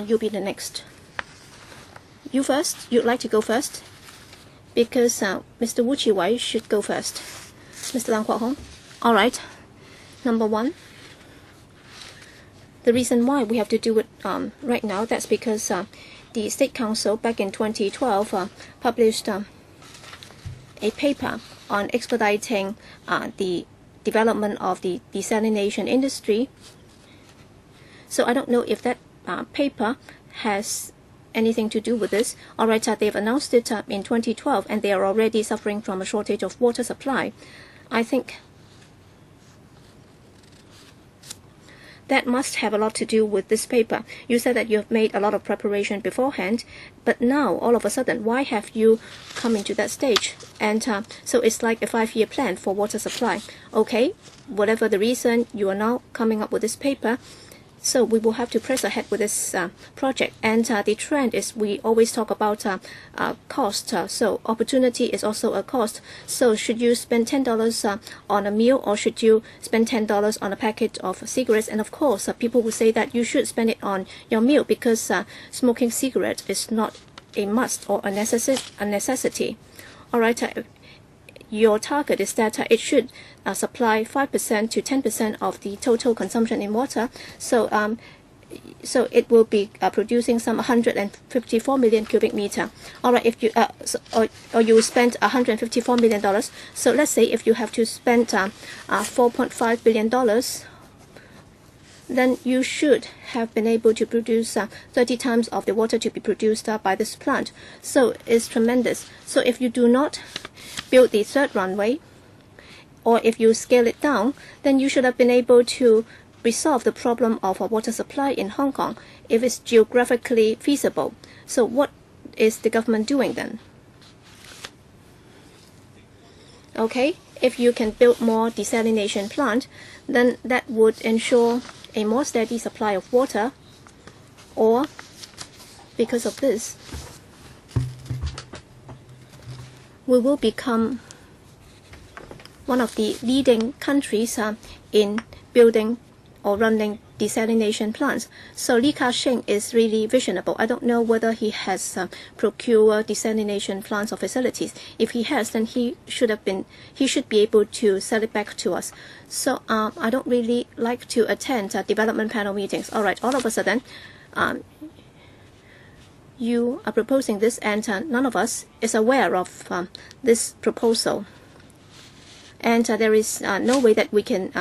You'll be the next. You first? You'd like to go first? Because Mr. Wu Chi-wai should go first. Mr. Lang Kwok-hong? All right. Number one. The reason why we have to do it right now, that's because the State Council back in 2012 published a paper on expediting the development of the desalination industry. So I don't know if that paper has anything to do with this. All right, they've announced it in 2012, and they are already suffering from a shortage of water supply. I think that must have a lot to do with this paper. You said that you have made a lot of preparation beforehand, but now, all of a sudden, why have you come into that stage? And so it's like a 5-year plan for water supply. Okay, whatever the reason, you are now coming up with this paper. So we will have to press ahead with this project. And the trend is we always talk about cost. So opportunity is also a cost. So should you spend $10 on a meal, or should you spend $10 on a packet of cigarettes? And of course, people will say that you should spend it on your meal, because smoking cigarette is not a must or a necessity. All right. Your target is that it should supply 5% to 10% of the total consumption in water. So so it will be producing some 154 million cubic meter. All right, if you or you spend $154 million. So let's say if you have to spend $4.5 billion, then you should have been able to produce 30 times of the water to be produced by this plant. So it's tremendous. So if you do not build the third runway, or if you scale it down, then you should have been able to resolve the problem of water supply in Hong Kong if it's geographically feasible. So what is the government doing then? Okay, if you can build more desalination plant, then that would ensure a more steady supply of water, or because of this, we will become one of the leading countries in building or running desalination plants. So Li Ka-shing is really visionable. I don't know whether he has procured desalination plants or facilities. If he has, then he should be able to sell it back to us. So I don't really like to attend development panel meetings. All right, all of a sudden, you are proposing this, and none of us is aware of this proposal. And there is no way that we can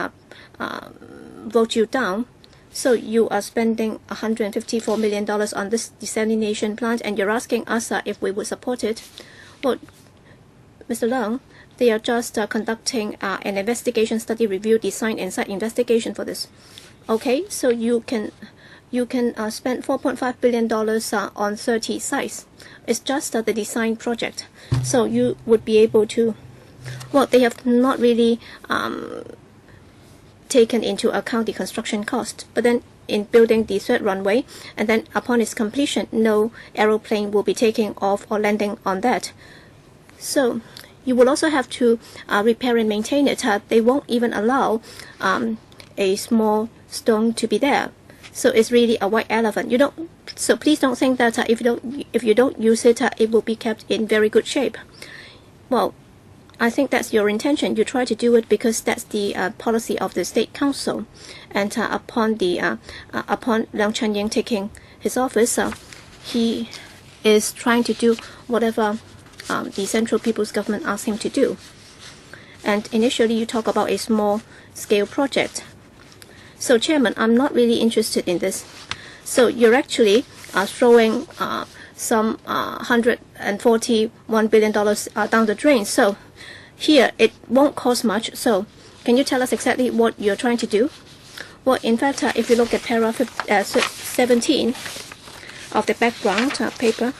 vote you down. So you are spending $154 million on this desalination plant, and you're asking us if we would support it. Well, Mr. Leung, they are just conducting an investigation, study, review, design, and site investigation for this. Okay, so you can spend $4.5 billion on 30 sites. It's just the design project. So you would be able to, well, they have not really taken into account the construction cost. But then in building the third runway, and then upon its completion, no aeroplane will be taking off or landing on that. So you will also have to repair and maintain it. They won't even allow a small stone to be there. So it's really a white elephant. So please don't think that if you don't use it, it will be kept in very good shape. Well, I think that's your intention. You try to do it because that's the policy of the State Council. And upon Leung Chun-ying taking his office, he is trying to do whatever the Central People's Government asked him to do. And initially, you talk about a small-scale project. So, Chairman, I'm not really interested in this. So you're actually throwing some $141 billion down the drain. So here, it won't cost much. So can you tell us exactly what you're trying to do? Well, in fact, if you look at paragraph 17 of the background paper,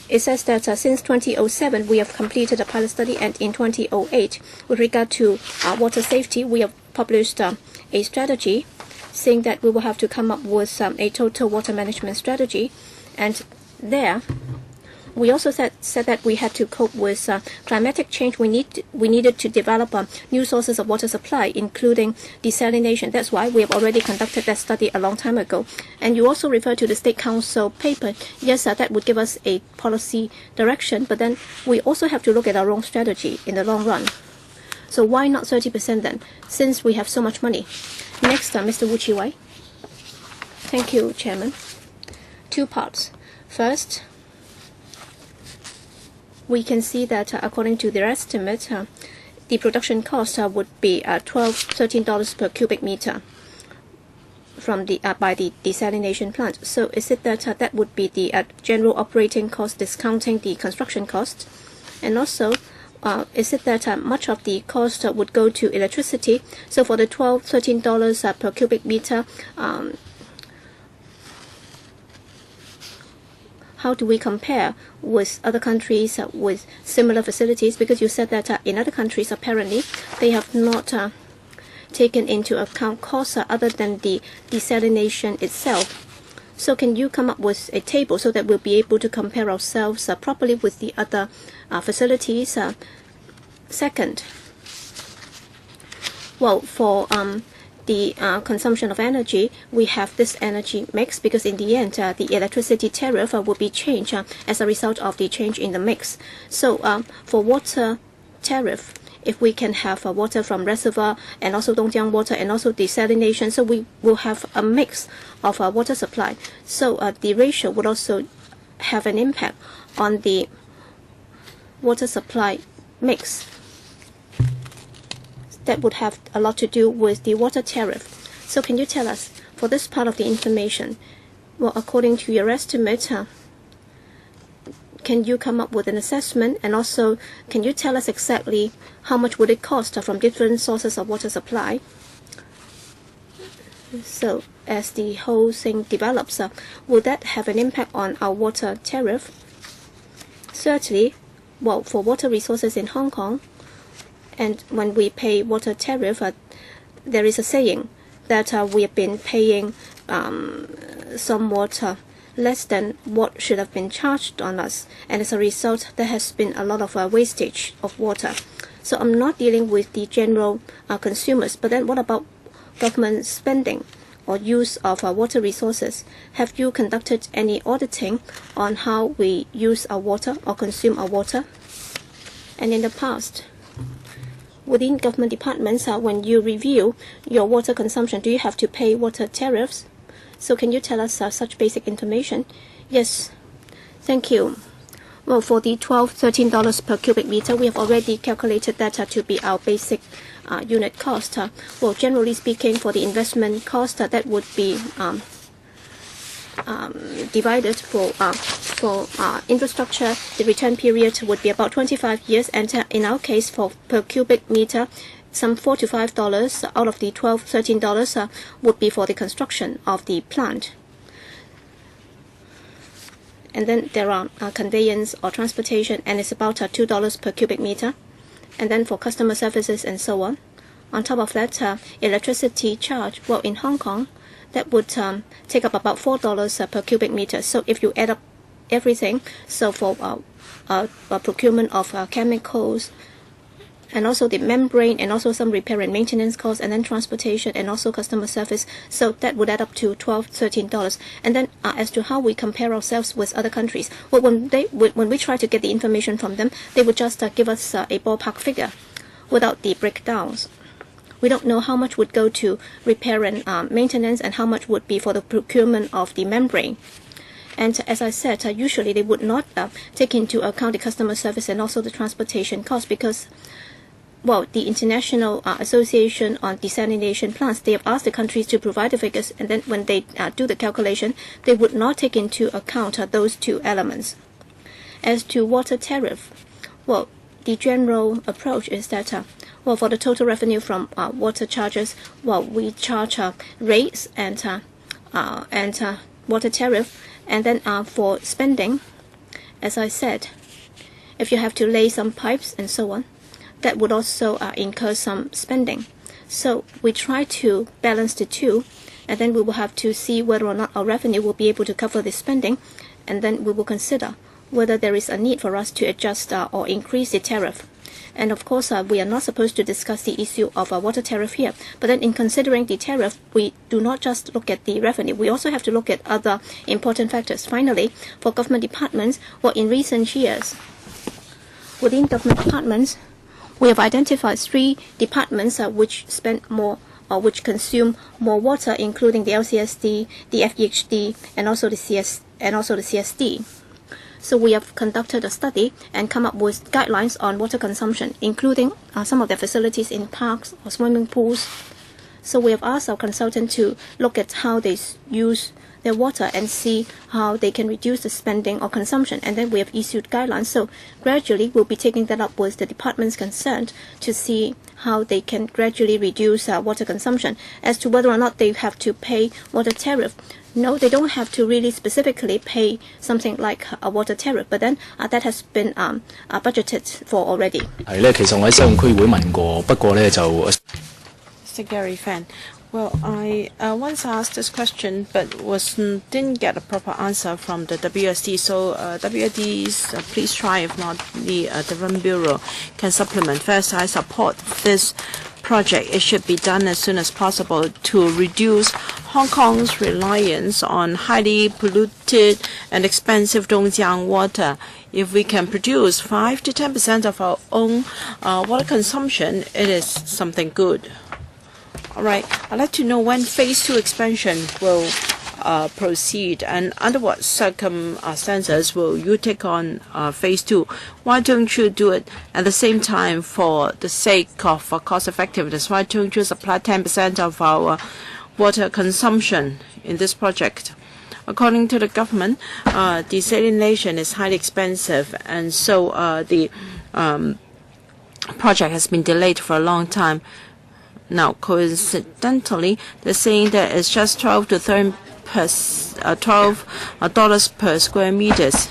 it says that since 2007, we have completed a pilot study, and in 2008, with regard to water safety, we have published a strategy saying that we will have to come up with a total water management strategy. And there, we also said that we had to cope with climatic change. We needed to develop new sources of water supply, including desalination. That's why we have already conducted that study a long time ago. And you also refer to the State Council paper. Yes, that would give us a policy direction, but then we also have to look at our own strategy in the long run. So why not 30% then, since we have so much money? Next, Mr. Wu Chi-wai. Thank you, Chairman. Two parts. First, we can see that according to their estimate, the production cost would be $13 per cubic meter from by the desalination plant. So is it that that would be the general operating cost discounting the construction cost? And also, is it that much of the cost would go to electricity? So for the $13 per cubic meter, how do we compare with other countries with similar facilities? Because you said that in other countries, apparently, they have not taken into account costs other than the desalination itself. So can you come up with a table so that we'll be able to compare ourselves properly with the other facilities? Second, well, for the consumption of energy, we have this energy mix, because in the end, the electricity tariff will be changed as a result of the change in the mix. So for water tariff, if we can have water from reservoir and also Dongjiang water and also desalination, so we will have a mix of water supply. So the ratio would also have an impact on the water supply mix. That would have a lot to do with the water tariff. So can you tell us, for this part of the information, well, according to your estimate, can you come up with an assessment? And also, can you tell us exactly how much would it cost from different sources of water supply? So as the whole thing develops, will that have an impact on our water tariff? Thirdly, well, for water resources in Hong Kong, and when we pay water tariff, there is a saying that we have been paying somewhat less than what should have been charged on us. And as a result, there has been a lot of wastage of water. So I'm not dealing with the general consumers. But then what about government spending or use of water resources? Have you conducted any auditing on how we use our water or consume our water? And in the past, within government departments, when you review your water consumption, do you have to pay water tariffs? So can you tell us such basic information? Yes, thank you. Well, for the $13 per cubic meter, we have already calculated that to be our basic unit cost. Well, generally speaking, for the investment cost, that would be divided for infrastructure. The return period would be about 25 years, and in our case, for per cubic meter, some $4 to $5 out of the $13 would be for the construction of the plant. And then there are conveyance or transportation, and it's about $2 per cubic meter. And then for customer services and so on. On top of that, electricity charge, well, in Hong Kong, that would take up about $4 per cubic meter. So if you add up everything, so for procurement of chemicals, and also the membrane, and also some repair and maintenance costs, and then transportation, and also customer service. So that would add up to $12, $13. And then as to how we compare ourselves with other countries, well, when we try to get the information from them, they would just give us a ballpark figure without the breakdowns. We don't know how much would go to repair and maintenance, and how much would be for the procurement of the membrane. And as I said, usually they would not take into account the customer service and also the transportation cost, because, well, the International Association on Desalination Plants, they have asked the countries to provide the figures, and then when they do the calculation, they would not take into account those two elements. As to water tariff, well, the general approach is that, well, for the total revenue from water charges, well, we charge rates and water tariff, and then for spending, as I said, if you have to lay some pipes and so on, that would also incur some spending. So we try to balance the two, and then we will have to see whether or not our revenue will be able to cover the spending, and then we will consider whether there is a need for us to adjust or increase the tariff. And of course, we are not supposed to discuss the issue of water tariff here. But then in considering the tariff, we do not just look at the revenue. We also have to look at other important factors. Finally, for government departments, well, in recent years, within government departments, we have identified 3 departments which spend more or which consume more water, including the LCSD, the FEHD, and also the CSD. So we have conducted a study and come up with guidelines on water consumption, including some of their facilities in parks or swimming pools. So we have asked our consultant to look at how they use their water and see how they can reduce the spending or consumption. And then we have issued guidelines. So gradually we'll be taking that up with the departments concerned to see how they can gradually reduce water consumption. As to whether or not they have to pay water tariff, no, they don't have to really specifically pay something like a water tariff, but then that has been budgeted for already. 係咧，其實我喺西貢區會問過，不過咧就 Mr. Gary Fan. Well, I once asked this question, but didn't get a proper answer from the WSD. So WSD's, please try, if not the Development Bureau can supplement. First, I support this project. It should be done as soon as possible to reduce Hong Kong's reliance on highly polluted and expensive Dongjiang water. If we can produce 5 to 10% of our own water consumption, it is something good. All right, I'd like to know when Phase 2 expansion will proceed, and under what circumstances will you take on Phase 2? Why don't you do it at the same time for the sake of cost effectiveness? Why don't you supply 10% of our water consumption in this project? According to the government, desalination is highly expensive, and so the project has been delayed for a long time. Now, coincidentally, they're saying that it's just $12 to $13 per square meters.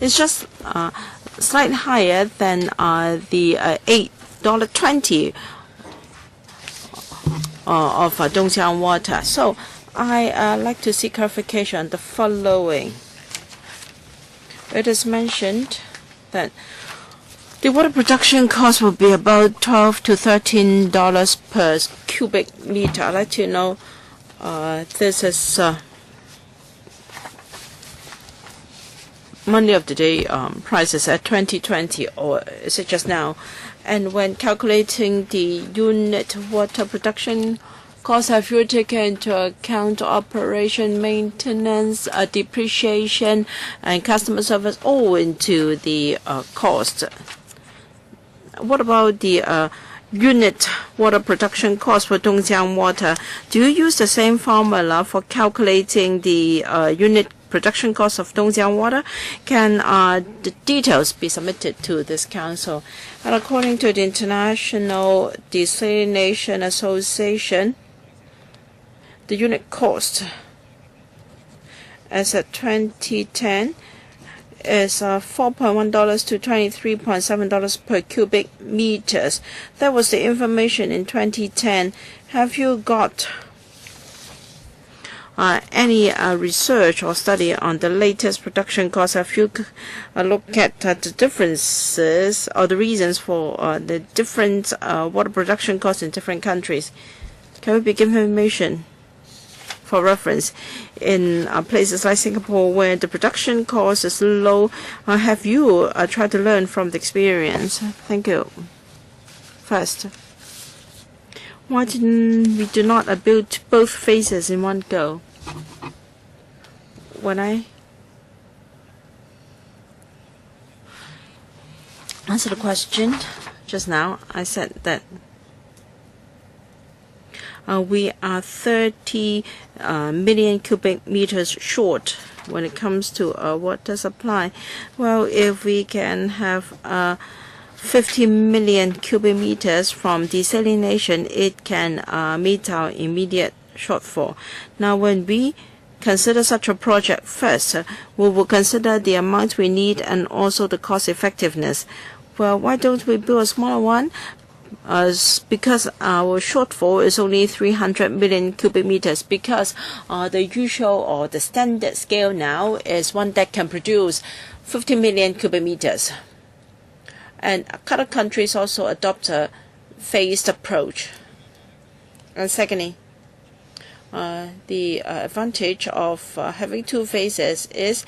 It's just slightly higher than the $8.20 of Dongjiang water. So I like to see clarification on the following. It is mentioned that the water production cost will be about $12 to $13 per cubic meter. I'd like to know this is Monday of the day prices at 2020, or is it just now? And when calculating the unit water production cost, have you taken into account operation, maintenance, depreciation, and customer service all into the cost? What about the unit water production cost for Dongjiang water? Do you use the same formula for calculating the unit production cost of Dongjiang water? Can the details be submitted to this council? And according to the International Desalination Association, the unit cost as of 2010 is $4.1 to $23.7 per cubic meters. That was the information in 2010. Have you got any research or study on the latest production costs? Have you looked at the differences or the reasons for the different water production costs in different countries? Can we be given information for reference in places like Singapore where the production cost is low? Have you tried to learn from the experience? Thank you. First, why didn't we do not build both phases in one go? When I answered the question just now, I said that we are 30 million cubic meters short when it comes to water supply. Well, if we can have 50 million cubic meters from desalination, it can meet our immediate shortfall. Now, when we consider such a project first, we will consider the amount we need and also the cost effectiveness. Well, why don't we build a smaller one? Because our shortfall is only 300 million cubic meters, because the usual or the standard scale now is one that can produce 50 million cubic meters. And other countries also adopt a phased approach. And secondly, the advantage of having two phases is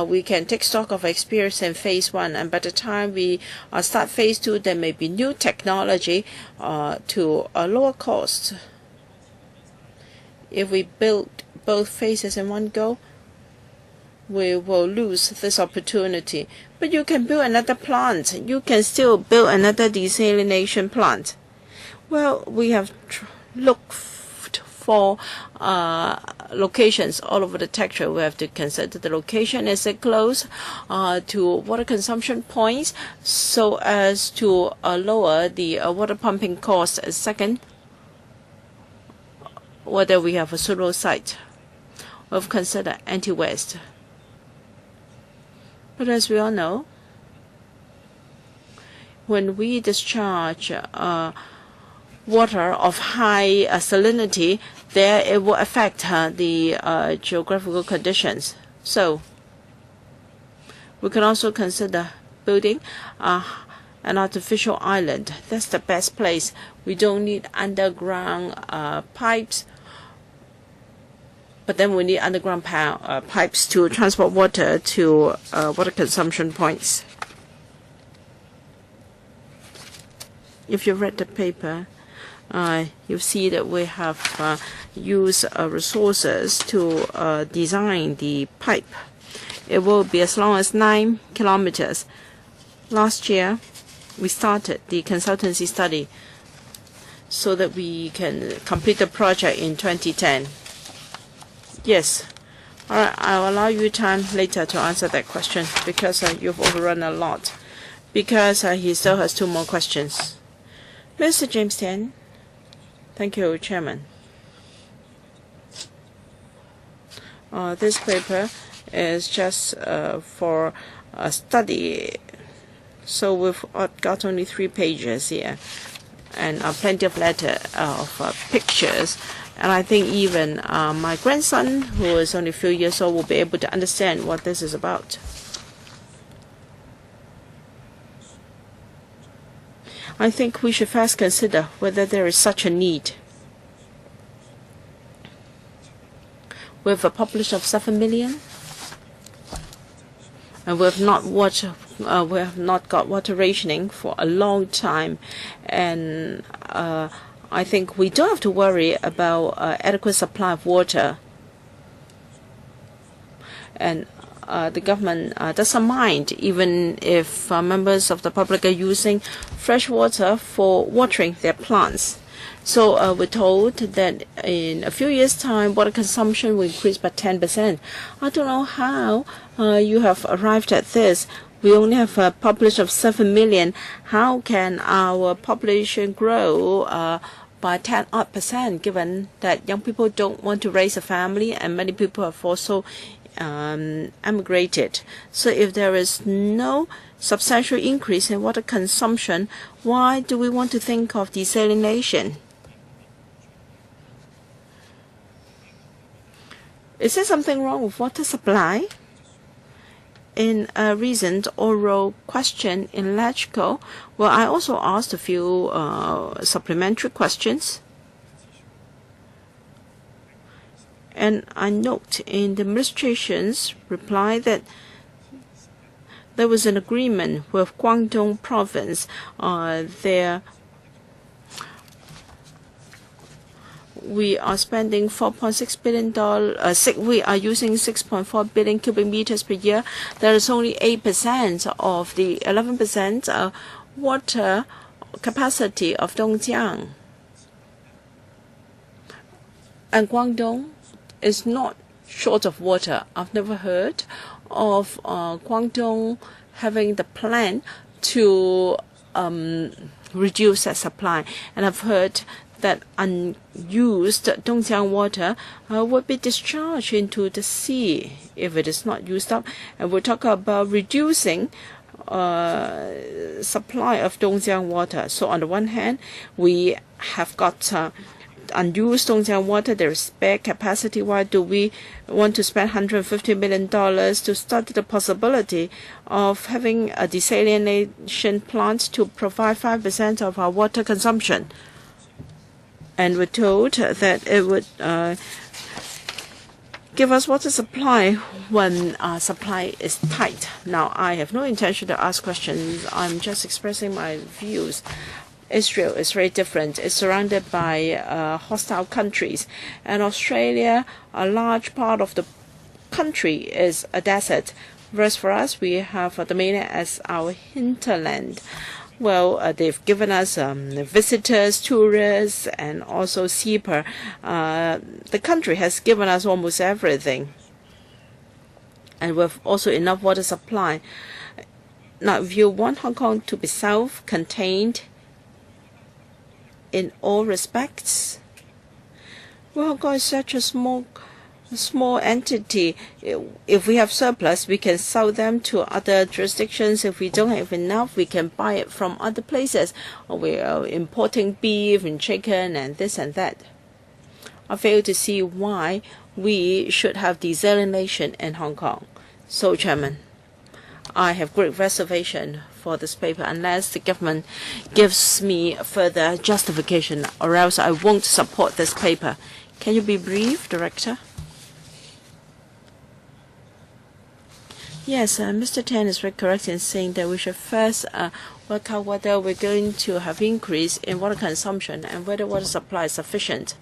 we can take stock of experience in phase one, and by the time we start phase two, there may be new technology to a lower cost. If we build both phases in one go, we will lose this opportunity. But you can build another plant. You can still build another desalination plant. Well, we have looked for locations all over the territory. We have to consider the location. Is it close to water consumption points so as to lower the water pumping cost? Second, whether we have a suitable site. We've considered anti-waste. But as we all know, when we discharge water of high salinity, there it will affect the geographical conditions. So we can also consider building an artificial island. That's the best place. We don't need underground pipes, but then we need underground pipes to transport water to water consumption points. If you read the paper, you see that we have used resources to design the pipe. It will be as long as 9 kilometers. Last year, we started the consultancy study so that we can complete the project in 2010. Yes. All right, I'll allow you time later to answer that question because you've overrun a lot. Because he still has 2 more questions. Mr. James Tian. Thank you, Chairman. This paper is just for a study, so we've got only 3 pages here, and plenty of pictures. And I think even my grandson, who is only a few years old, will be able to understand what this is about. I think we should first consider whether there is such a need. We have a population of 7 million, and we have not got water rationing for a long time, and I think we don't have to worry about adequate supply of water. And the government doesn't mind even if members of the public are using fresh water for watering their plants. So we're told that in a few years' time, water consumption will increase by 10%. I don't know how you have arrived at this. We only have a population of 7 million. How can our population grow by 10% given that young people don't want to raise a family and many people have also emigrated? So if there is no substantial increase in water consumption, why do we want to think of desalination? Is there something wrong with water supply? In a recent oral question in LegCo, well, I also asked a few supplementary questions. And I note in the administration's reply that there was an agreement with Guangdong province. We are spending $4.6 billion. We are using 6.4 billion cubic meters per year. There is only 8% of the 11% water capacity of Dongjiang. And Guangdong is not short of water. I've never heard of Guangdong having the plan to reduce that supply. And I've heard that unused Dongjiang water would be discharged into the sea if it is not used up. And we'll talk about reducing supply of Dongjiang water. So on the one hand, we have got unused Dongjiang water. There is spare capacity. Why do we want to spend $150 million to study the possibility of having a desalination plant to provide 5% of our water consumption? And we're told that it would give us water supply when supply is tight. Now, I have no intention to ask questions. I'm just expressing my views. Israel is very different. It's surrounded by hostile countries. And Australia, a large part of the country is a desert. Whereas for us, we have the mainland as our hinterland. Well, they've given us visitors, tourists, and also SEPA. The country has given us almost everything. And we've also enough water supply. Now, if you want Hong Kong to be self-contained in all respects, well, Hong Kong is such a small entity. If we have surplus, we can sell them to other jurisdictions. If we don't have enough, we can buy it from other places. Or we are importing beef and chicken and this and that. I fail to see why we should have desalination in Hong Kong. So, Chairman, I have great reservation for this paper unless the government gives me further justification, or else I won't support this paper. Can you be brief, Director? Yes, Mr. Tan is very correct in saying that we should first work out whether we're going to have increase in water consumption and whether water supply is sufficient.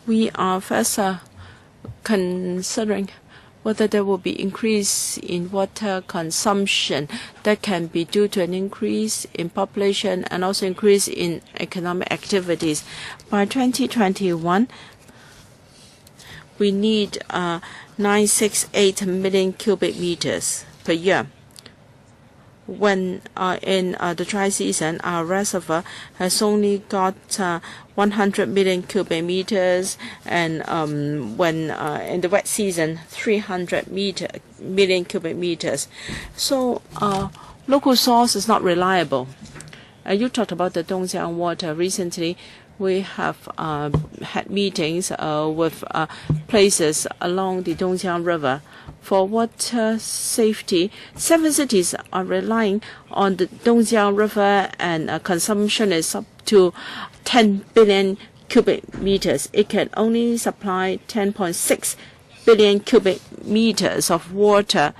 We are first considering whether there will be increase in water consumption that can be due to an increase in population and also increase in economic activities. By 2021, we need 968 million cubic meters per year. When in the dry season, our reservoir has only got 100 million cubic meters, and when in the wet season, 300 million cubic meters. So local source is not reliable. You talked about the Dongjiang water. Recently, we have had meetings with places along the Dongjiang River. For water safety, 7 cities are relying on the Dongjiang River, and consumption is up to 10 billion cubic meters. It can only supply 10.6 billion cubic meters of water.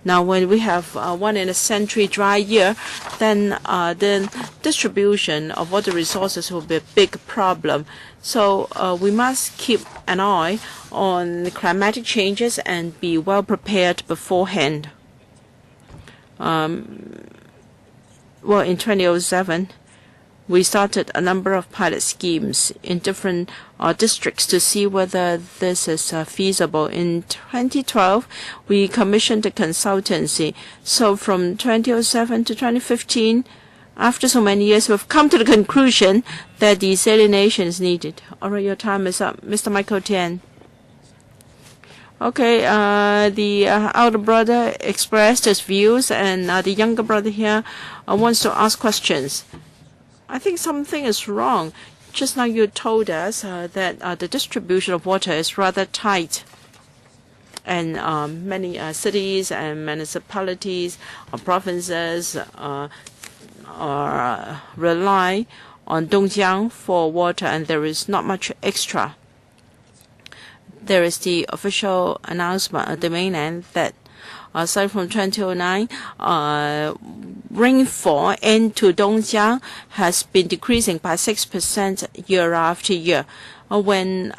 Now, when we have 1 in a century dry year, then the distribution of water resources will be a big problem. So we must keep an eye on the climatic changes and be well prepared beforehand. Well, in 2007, we started a number of pilot schemes in different districts to see whether this is feasible. In 2012, we commissioned a consultancy. So from 2007 to 2015, after so many years, we've come to the conclusion that desalination is needed. All right, your time is up. Mr. Michael Tian. Okay, the elder brother expressed his views, and the younger brother here wants to ask questions. I think something is wrong. Just now you told us that the distribution of water is rather tight, and many cities and municipalities or provinces rely on Dongjiang for water, and there is not much extra. There is the official announcement at the mainland that starting from 2009, rainfall into Dongjiang has been decreasing by 6% year after year. When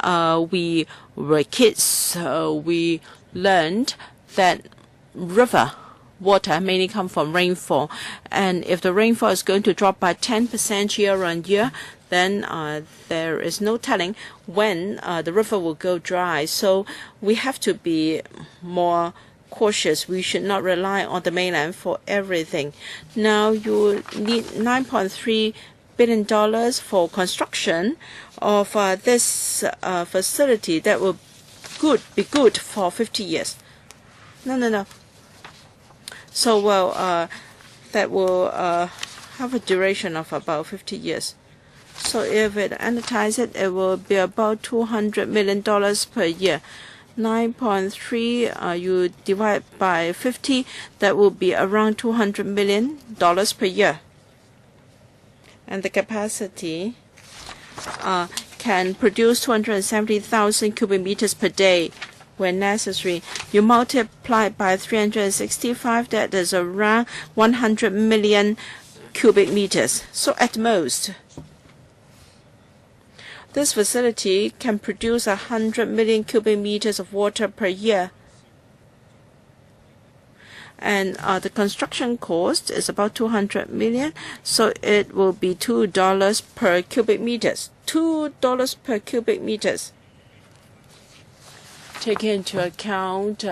we were kids, we learned that river water mainly come from rainfall, and if the rainfall is going to drop by 10% year on year, then there is no telling when the river will go dry. So we have to be more cautious. We should not rely on the mainland for everything. Now you need $9.3 billion for construction of this facility that will be good for 50 years. No. So that will have a duration of about 50 years. So if it amortize it, it will be about $200 million per year. 9.3 you divide by 50, that will be around $200 million per year. And the capacity can produce 270,000 cubic meters per day when necessary. You multiply by 365, that is around 100 million cubic meters. So at most, this facility can produce 100 million cubic meters of water per year. And the construction cost is about 200 million, so it will be $2 per cubic meters. $2 per cubic meters. Taking into account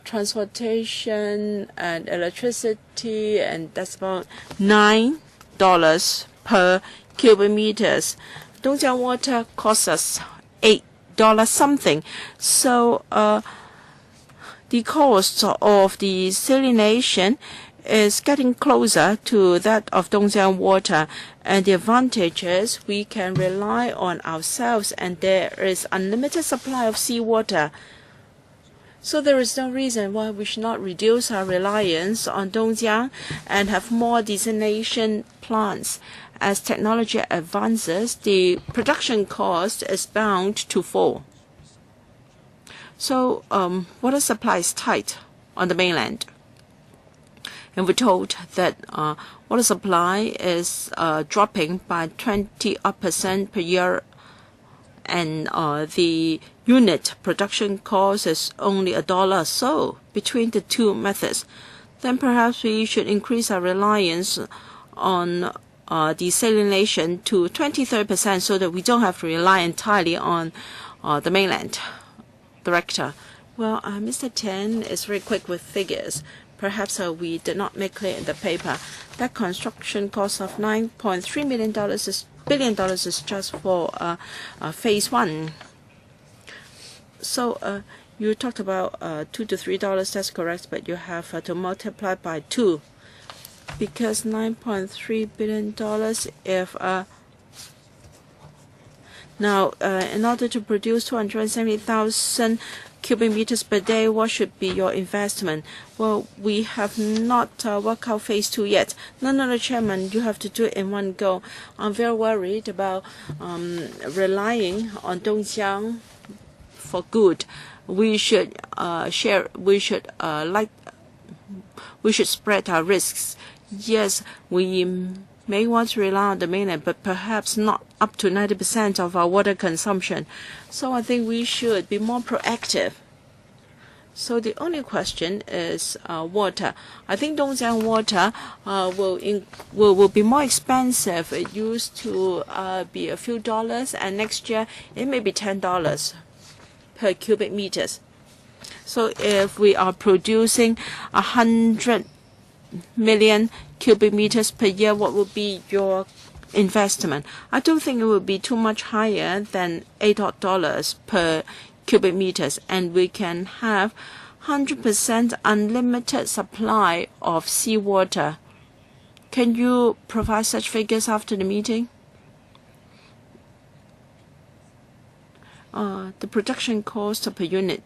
transportation and electricity, and that's about $9 per cubic meters. Dongjiang water costs us $8 something. So the cost of the salination is getting closer to that of Dongjiang water, and the advantage is we can rely on ourselves, and there is unlimited supply of seawater. So there is no reason why we should not reduce our reliance on Dongjiang and have more desalination plants. As technology advances, the production cost is bound to fall. So water supply is tight on the mainland. And we're told that water supply is dropping by 20% per year, and the unit production cost is only $1 or so between the two methods. Then perhaps we should increase our reliance on desalination to 20-30% so that we don't have to rely entirely on the mainland. Director. Well, Mr. Tian is very quick with figures. Perhaps we did not make clear in the paper that construction cost of $9.3 billion is just for phase 1. So you talked about $2 to $3. That's correct, but you have to multiply by 2. Because $9.3 billion, if now in order to produce 270,000 cubic meters per day, what should be your investment? Well, we have not worked out phase 2 yet. No, Chairman, you have to do it in one go. I'm very worried about relying on Dongjiang for good. We should we should spread our risks. Yes, we may want to rely on the mainland, but perhaps not up to 90% of our water consumption. So I think we should be more proactive. So the only question is water. I think Dongjiang water will be more expensive. It used to be a few dollars, and next year it may be $10 per cubic meters. So if we are producing 100 million cubic meters per year, what would be your investment? I don't think it would be too much higher than $8 per cubic meters, and we can have 100% unlimited supply of seawater. Can you provide such figures after the meeting? the production cost per unit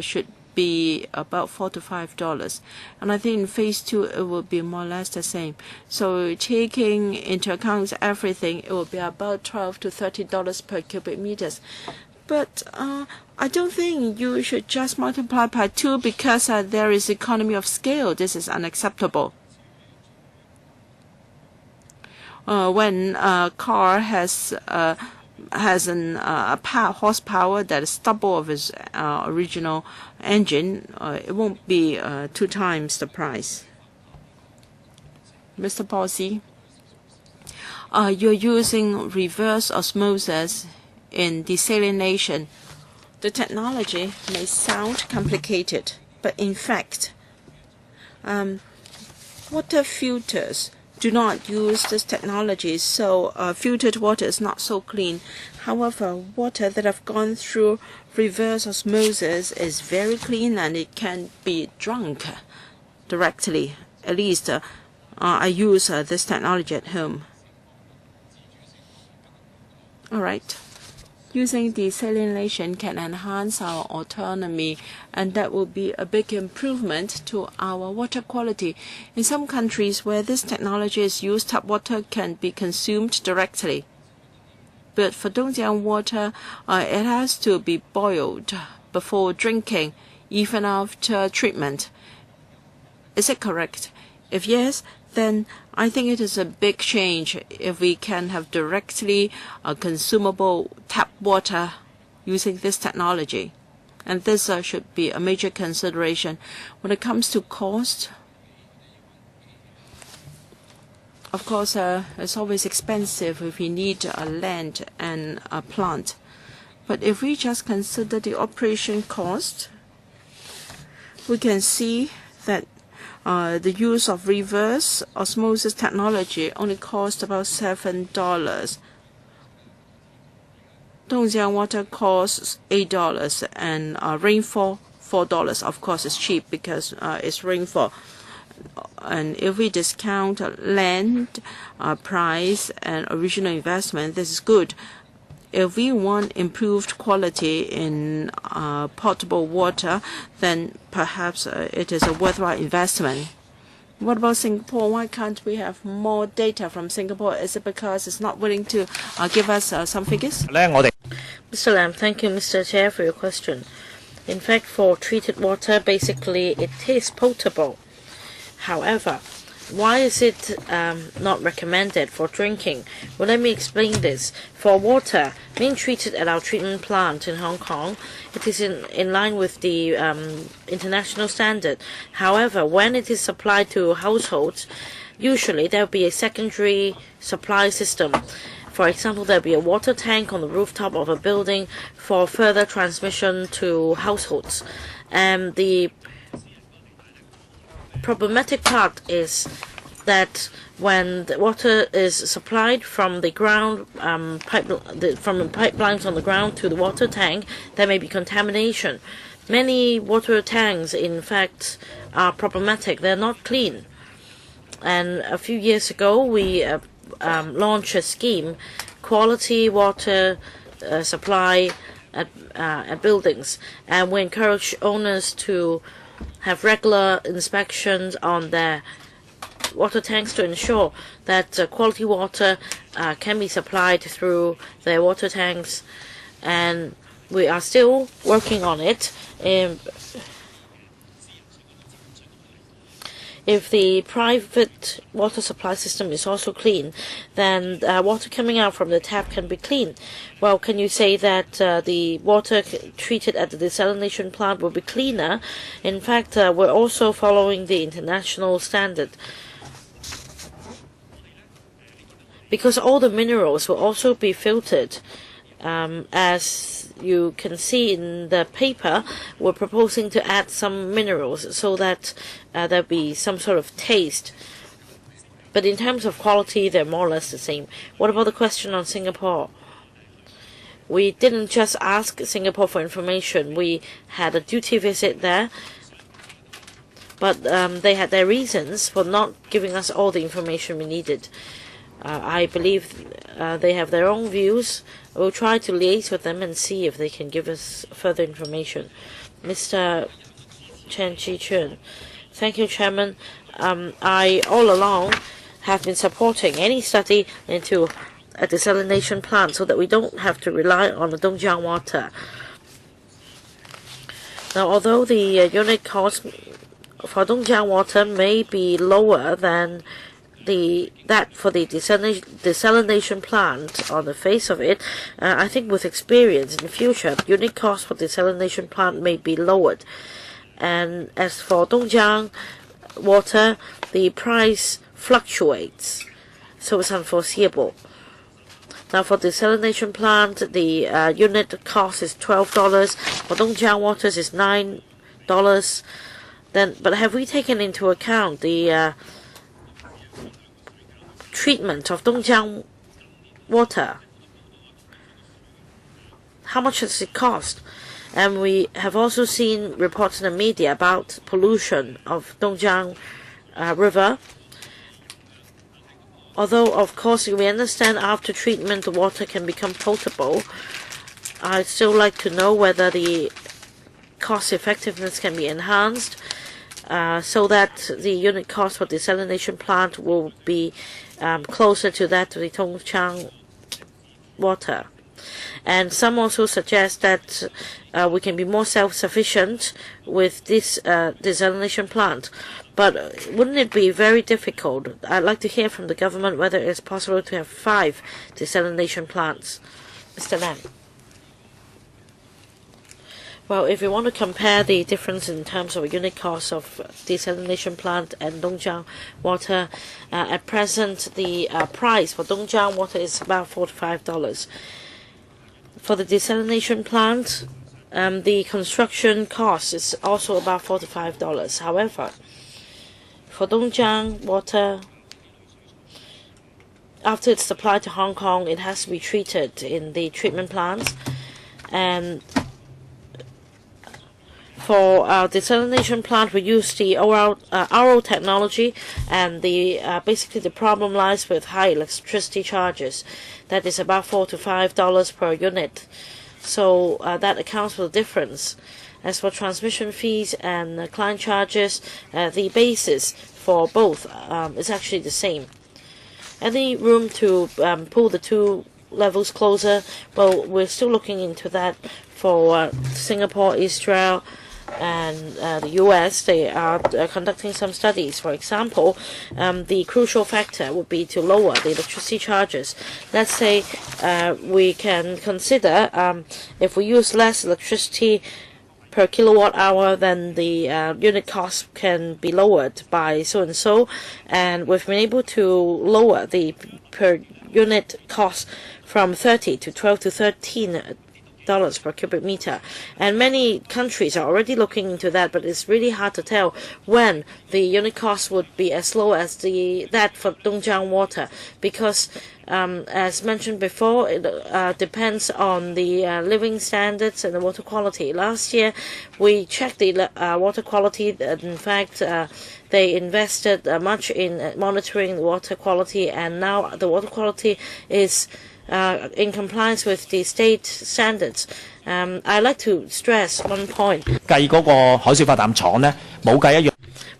should be about $4 to $5, and I think in phase 2 it will be more or less the same. So taking into account everything, it will be about $12 to $30 per cubic meters. But I don't think you should just multiply by 2 because there is economy of scale. This is unacceptable. When a car has a horsepower that is double of its original engine, it won't be 2 times the price. Mr. Posey, you're using reverse osmosis in desalination. The technology may sound complicated, but in fact, water filters do not use this technology, so filtered water is not so clean. However, water that have gone through reverse osmosis is very clean and it can be drunk directly. At least I use this technology at home. All right. Using desalination can enhance our autonomy, and that will be a big improvement to our water quality. In some countries where this technology is used, tap water can be consumed directly. But for Dongjiang water, it has to be boiled before drinking, even after treatment. Is it correct? If yes, then I think it is a big change if we can have directly consumable tap water using this technology. And this should be a major consideration. When it comes to cost, of course, it's always expensive if we need land and a plant. But if we just consider the operation cost, we can see that the use of reverse osmosis technology only cost about $7. Dongjiang water costs $8 and rainfall $4. Of course, it's cheap because it's rainfall. And if we discount land price and original investment, this is good. If we want improved quality in potable water, then perhaps it is a worthwhile investment. What about Singapore? Why can't we have more data from Singapore? Is it because it's not willing to give us some figures? Mr. Lam, thank you, Mr. Chair, for your question. In fact, for treated water, basically it is potable. However, why is it not recommended for drinking? Well, let me explain this. For water being treated at our treatment plant in Hong Kong, it is in line with the international standard. However, when it is supplied to households, usually there will be a secondary supply system. For example, there will be a water tank on the rooftop of a building for further transmission to households. And the problematic part is that when the water is supplied from the ground, from the pipelines on the ground to the water tank, there may be contamination. Many water tanks, in fact, are problematic. They're not clean. And a few years ago, we launched a scheme, quality water supply at buildings, and we encourage owners to have regular inspections on their water tanks to ensure that quality water can be supplied through their water tanks, and we are still working on it. If the private water supply system is also clean, then water coming out from the tap can be clean. Well, can you say that the water treated at the desalination plant will be cleaner? In fact, we're also following the international standard, because all the minerals will also be filtered. As you can see in the paper, we're proposing to add some minerals so that there'll be some sort of taste. But in terms of quality, they're more or less the same. What about the question on Singapore? We didn't just ask Singapore for information. We had a duty visit there, but they had their reasons for not giving us all the information we needed. I believe they have their own views. We'll try to liaise with them and see if they can give us further information. Mr. Chen Chi-chun. Thank you, Chairman. I all along have been supporting any study into a desalination plant so that we don't have to rely on the Dongjiang water. Now, although the unit cost for Dongjiang water may be lower than that for the desalination plant on the face of it, I think with experience in the future, the unit cost for desalination plant may be lowered. And as for Dongjiang water, the price fluctuates, so it's unforeseeable. Now for desalination plant, the unit cost is $12. For Dongjiang waters is $9. But have we taken into account the treatment of Dongjiang water? How much does it cost? And we have also seen reports in the media about pollution of Dongjiang River. Although, of course, we understand after treatment the water can become potable, I'd still like to know whether the cost effectiveness can be enhanced so that the unit cost for desalination plant will be closer to that of the Dongjiang water. And some also suggest that we can be more self-sufficient with this desalination plant. But wouldn't it be very difficult? I'd like to hear from the government whether it's possible to have 5 desalination plants. Mr. Lam. Well, if you want to compare the difference in terms of unit cost of desalination plant and Dongjiang water, at present the price for Dongjiang water is about $4 to $5. For the desalination plant, the construction cost is also about $4 to $5. However, for Dongjiang water, after it's supplied to Hong Kong, it has to be treated in the treatment plants. And for our desalination plant, we use the RO technology, and basically the problem lies with high electricity charges. That is about $4 to $5 per unit. So that accounts for the difference. As for transmission fees and client charges, the basis for both is actually the same. Any room to pull the two levels closer? Well, we're still looking into that for Singapore, Israel, and the US. They are conducting some studies. For example, the crucial factor would be to lower the electricity charges. Let's say we can consider if we use less electricity per kilowatt hour, then the unit cost can be lowered by so and so, and we've been able to lower the per unit cost from $30 to $12 to $13 per cubic meter. And many countries are already looking into that, but it's really hard to tell when the unit cost would be as low as that for Dongjiang water, because as mentioned before, it depends on the living standards and the water quality. Last year, we checked the water quality. In fact, they invested much in monitoring the water quality, and now the water quality is in compliance with the state standards. I'd like to stress one point.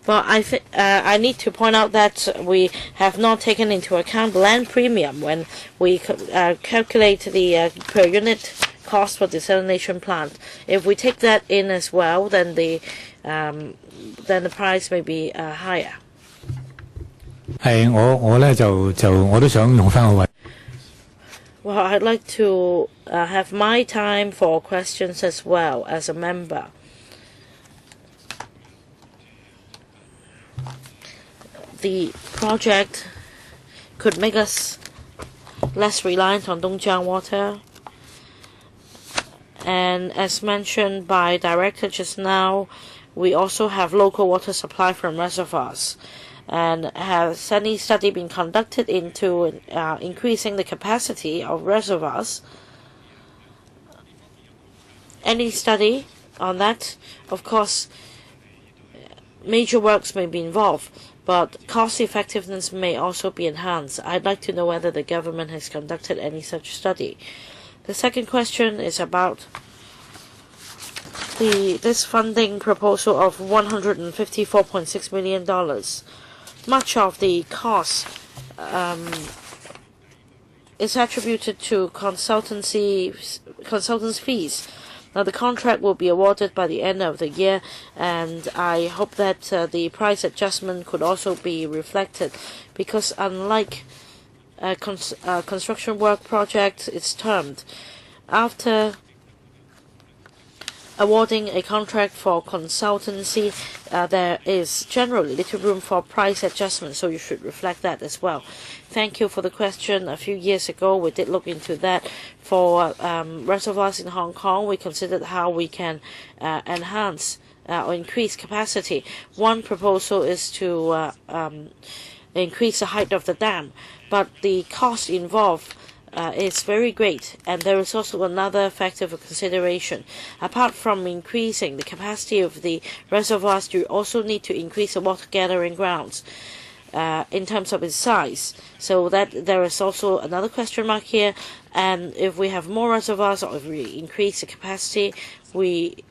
Well, I need to point out that we have not taken into account land premium when we calculate the per unit cost for desalination plant. If we take that in as well, then the price may be higher. Well, I'd like to have my time for questions as well as a member. The project could make us less reliant on Dongjiang water. And as mentioned by Director just now, we also have local water supply from reservoirs. And has any study been conducted into increasing the capacity of reservoirs? Any study on that? Of course, major works may be involved, but cost effectiveness may also be enhanced. I'd like to know whether the government has conducted any such study. The second question is about this funding proposal of $154.6 million. Much of the cost is attributed to consultants' fees. Now, the contract will be awarded by the end of the year, and I hope that the price adjustment could also be reflected, because unlike a construction work project, it's termed. After awarding a contract for consultancy, there is generally little room for price adjustment, so you should reflect that as well. Thank you for the question. A few years ago, we did look into that. For reservoirs in Hong Kong, we considered how we can enhance or increase capacity. One proposal is to increase the height of the dam, but the cost involved is very great, and there is also another factor for consideration. Apart from increasing the capacity of the reservoirs, you also need to increase the water gathering grounds in terms of its size. So that there is also another question mark here, and if we have more reservoirs or if we increase the capacity, we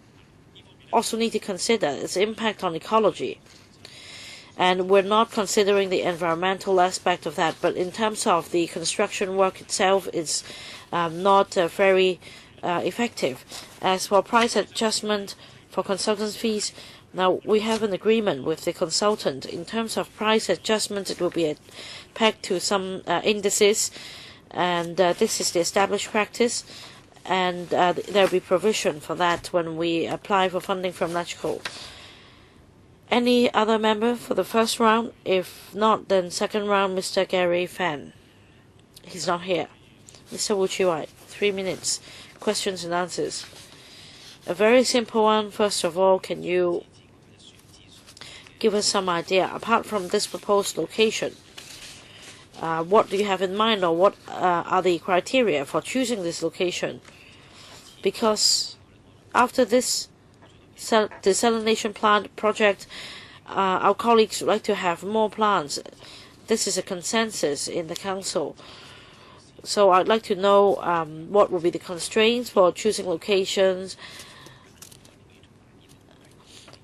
also need to consider its impact on ecology. And we're not considering the environmental aspect of that, but in terms of the construction work itself, it's not very effective. As for price adjustment for consultants' fees, now we have an agreement with the consultant. In terms of price adjustment, it will be pegged to some indices, and this is the established practice, and there will be provision for that when we apply for funding from NACHCO. Any other member for the first round? If not, then second round, Mr. Gary Fan. He's not here. Mr. Wu Chiwai, 3 minutes. Questions and answers. A very simple one. First of all, can you give us some idea, apart from this proposed location, what do you have in mind, or what are the criteria for choosing this location? Because after this desalination plant project, our colleagues would like to have more plants. This is a consensus in the council. So I'd like to know what will be the constraints for choosing locations,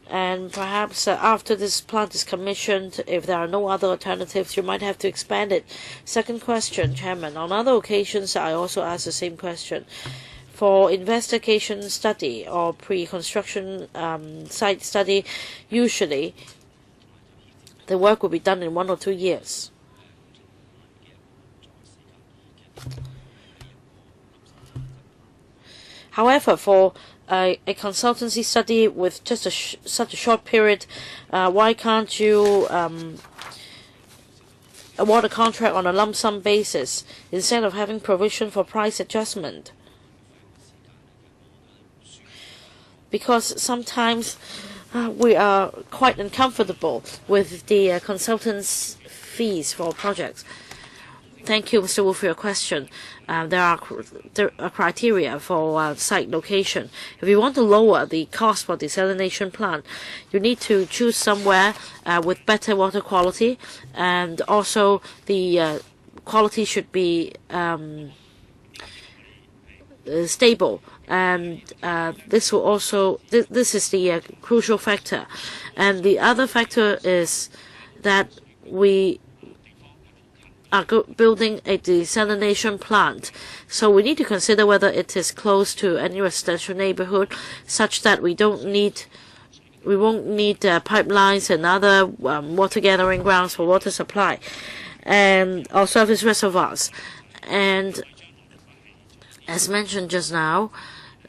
and perhaps after this plant is commissioned, if there are no other alternatives, you might have to expand it. Second question, Chairman. On other occasions, I also ask the same question. For investigation study or pre-construction site study, usually the work will be done in 1 or 2 years. However, for a consultancy study with just such a short period, why can't you award a contract on a lump sum basis instead of having provision for price adjustment? Because sometimes we are quite uncomfortable with the consultants' fees for projects. Thank you, Mr. Wu, for your question. There are criteria for site location. If you want to lower the cost for desalination plant, you need to choose somewhere with better water quality, and also the quality should be stable. And this will also this is the crucial factor. And the other factor is that we are building a desalination plant, so we need to consider whether it is close to any residential neighborhood, such that we won't need pipelines and other water gathering grounds for water supply, and or surface reservoirs. And as mentioned just now,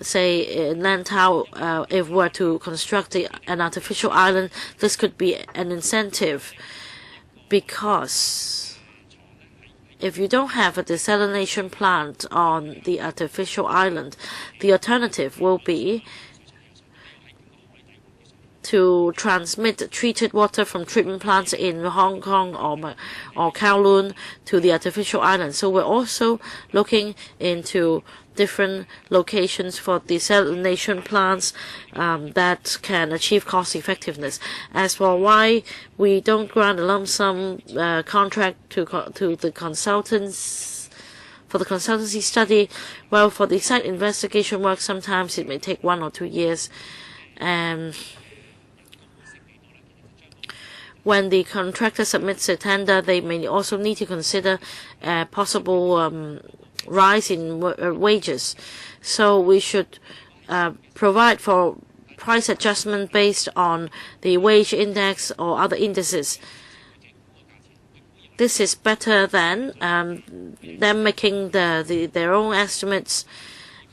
say in Lantau, if we were to construct an artificial island, this could be an incentive, because if you don't have a desalination plant on the artificial island, the alternative will be to transmit treated water from treatment plants in Hong Kong or Kowloon to the artificial island. So we're also looking into different locations for desalination plants that can achieve cost effectiveness. As for why we don't grant a lump sum contract to the consultants for the consultancy study, well, for the site investigation work, sometimes it may take 1 or 2 years. And when the contractor submits a tender, they may also need to consider a possible rise in wages. So we should provide for price adjustment based on the wage index or other indices. This is better than them making their own estimates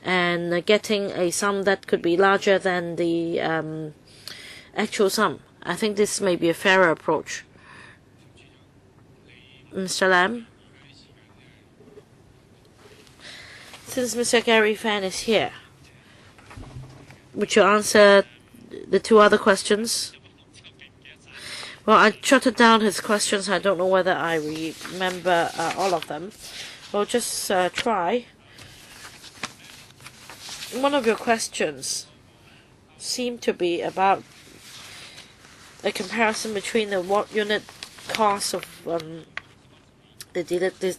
and getting a sum that could be larger than the actual sum. I think this may be a fairer approach. Mr. Lam? Since Mr. Gary Fan is here, would you answer the 2 other questions? Well, I jotted down his questions. I don't know whether I remember all of them. We'll just try. One of your questions seemed to be about a comparison between the unit cost of the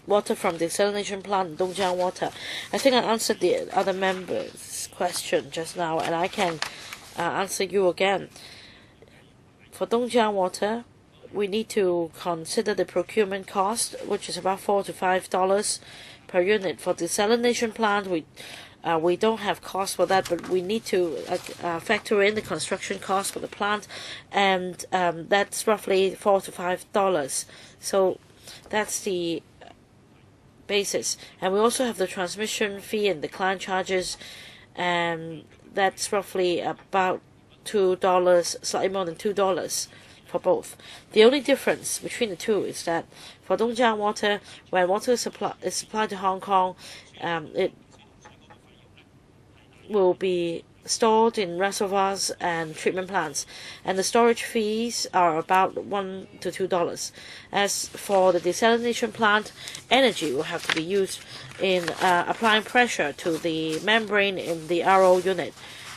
water from the desalination plant in Dongjiang Water. I think I answered the other member's question just now, and I can answer you again. For Dongjiang Water, we need to consider the procurement cost, which is about $4 to $5 per unit. For the desalination plant, we don't have cost for that, but we need to factor in the construction cost for the plant, and that's roughly $4 to $5. So that's the basis. And we also have the transmission fee and the client charges, and that's roughly about $2, slightly more than $2 for both. The only difference between the two is that for Dongjiang Water, when water is supplied to Hong Kong, it will be stored in reservoirs and treatment plants, and the storage fees are about $1 to $2. As for the desalination plant, energy will have to be used in applying pressure to the membrane in the RO unit,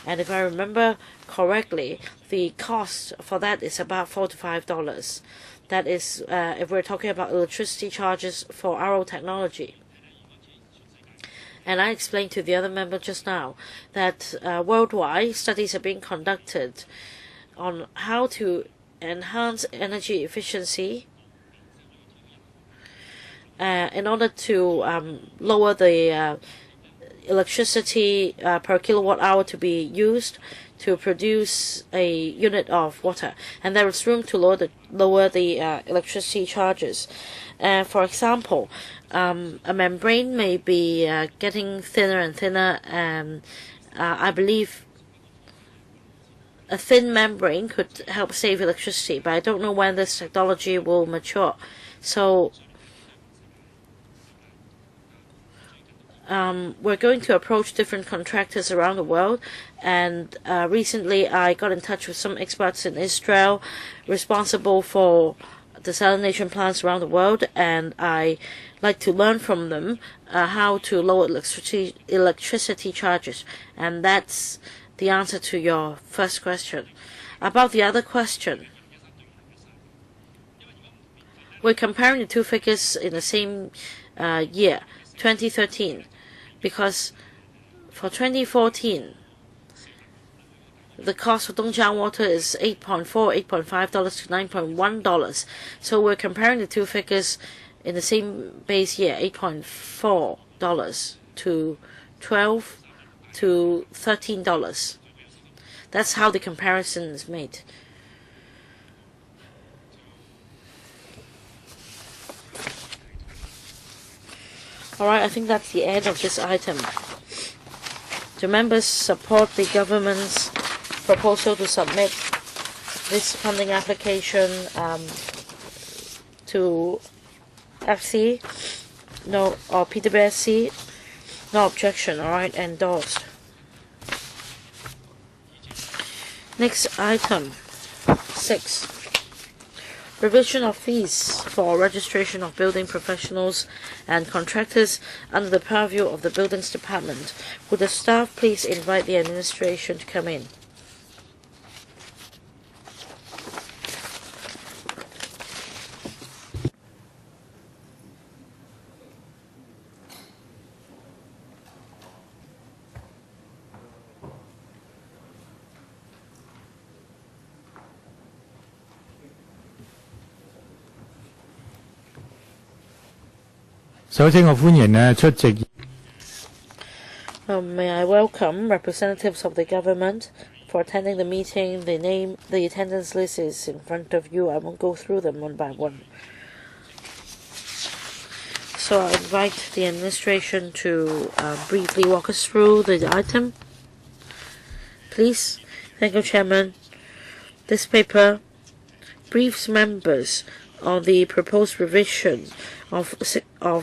and if I remember correctly, the cost for that is about $4 to $5. That is if we're talking about electricity charges for RO technology. And I explained to the other member just now that worldwide studies are being conducted on how to enhance energy efficiency in order to lower the electricity per kilowatt hour to be used to produce a unit of water, and there is room to lower the electricity charges. For example, a membrane may be getting thinner and thinner, and I believe a thin membrane could help save electricity, but I don't know when this technology will mature. So we're going to approach different contractors around the world, and recently I got in touch with some experts in Israel responsible for desalination plants around the world, and I like to learn from them how to lower electricity charges. And that's the answer to your first question. About the other question, we're comparing the 2 figures in the same year, 2013, because for 2014, the cost for Dongjiang Water is $8.4, $8.5 to $9.1. So we're comparing the 2 figures in the same base year, $8.4 to $12 to $13. That's how the comparison is made. Alright, I think that's the end of this item. Do members support the government's proposal to submit this funding application to FC? No, or PWSC? No objection. Alright, endorsed. Next item. 6. Revision of fees for registration of building professionals and contractors under the purview of the Buildings Department. Would the staff please invite the administration to come in? May I welcome representatives of the government for attending the meeting. The attendance list is in front of you. I won't go through them one by one. So I invite the administration to briefly walk us through the item. Please. Thank you, Chairman. This paper briefs members on the proposed revision of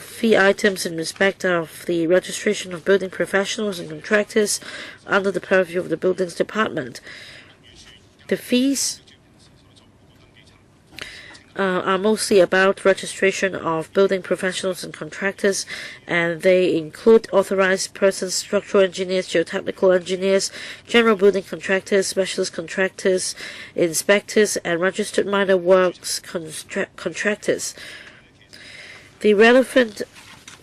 fee items in respect of the registration of building professionals and contractors under the purview of the Buildings Department. The fees are mostly about registration of building professionals and contractors, and they include authorized persons, structural engineers, geotechnical engineers, general building contractors, specialist contractors, inspectors, and registered minor works contractors. The relevant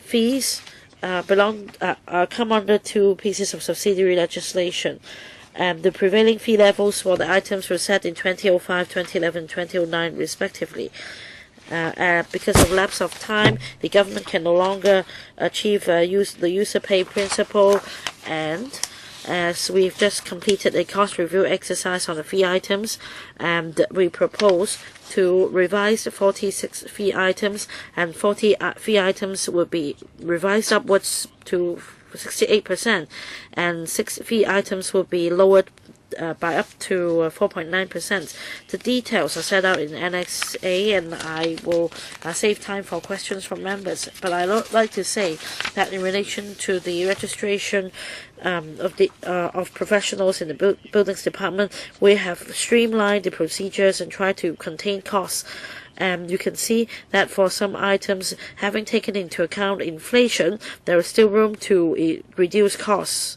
fees come under two pieces of subsidiary legislation. The prevailing fee levels for the items were set in 2005, 2011, 2009 respectively. Because of lapse of time, the government can no longer achieve the user pay principle, and as we've just completed a cost review exercise on the fee items, and we propose to revise 46 fee items, and 40 fee items will be revised upwards to 68%, and 6 fee items will be lowered by up to 4.9%. The details are set out in Annex A, and I will save time for questions from members. But I'd like to say that in relation to the registration of professionals in the Buildings Department, we have streamlined the procedures and tried to contain costs. You can see that for some items, having taken into account inflation, there is still room to reduce costs.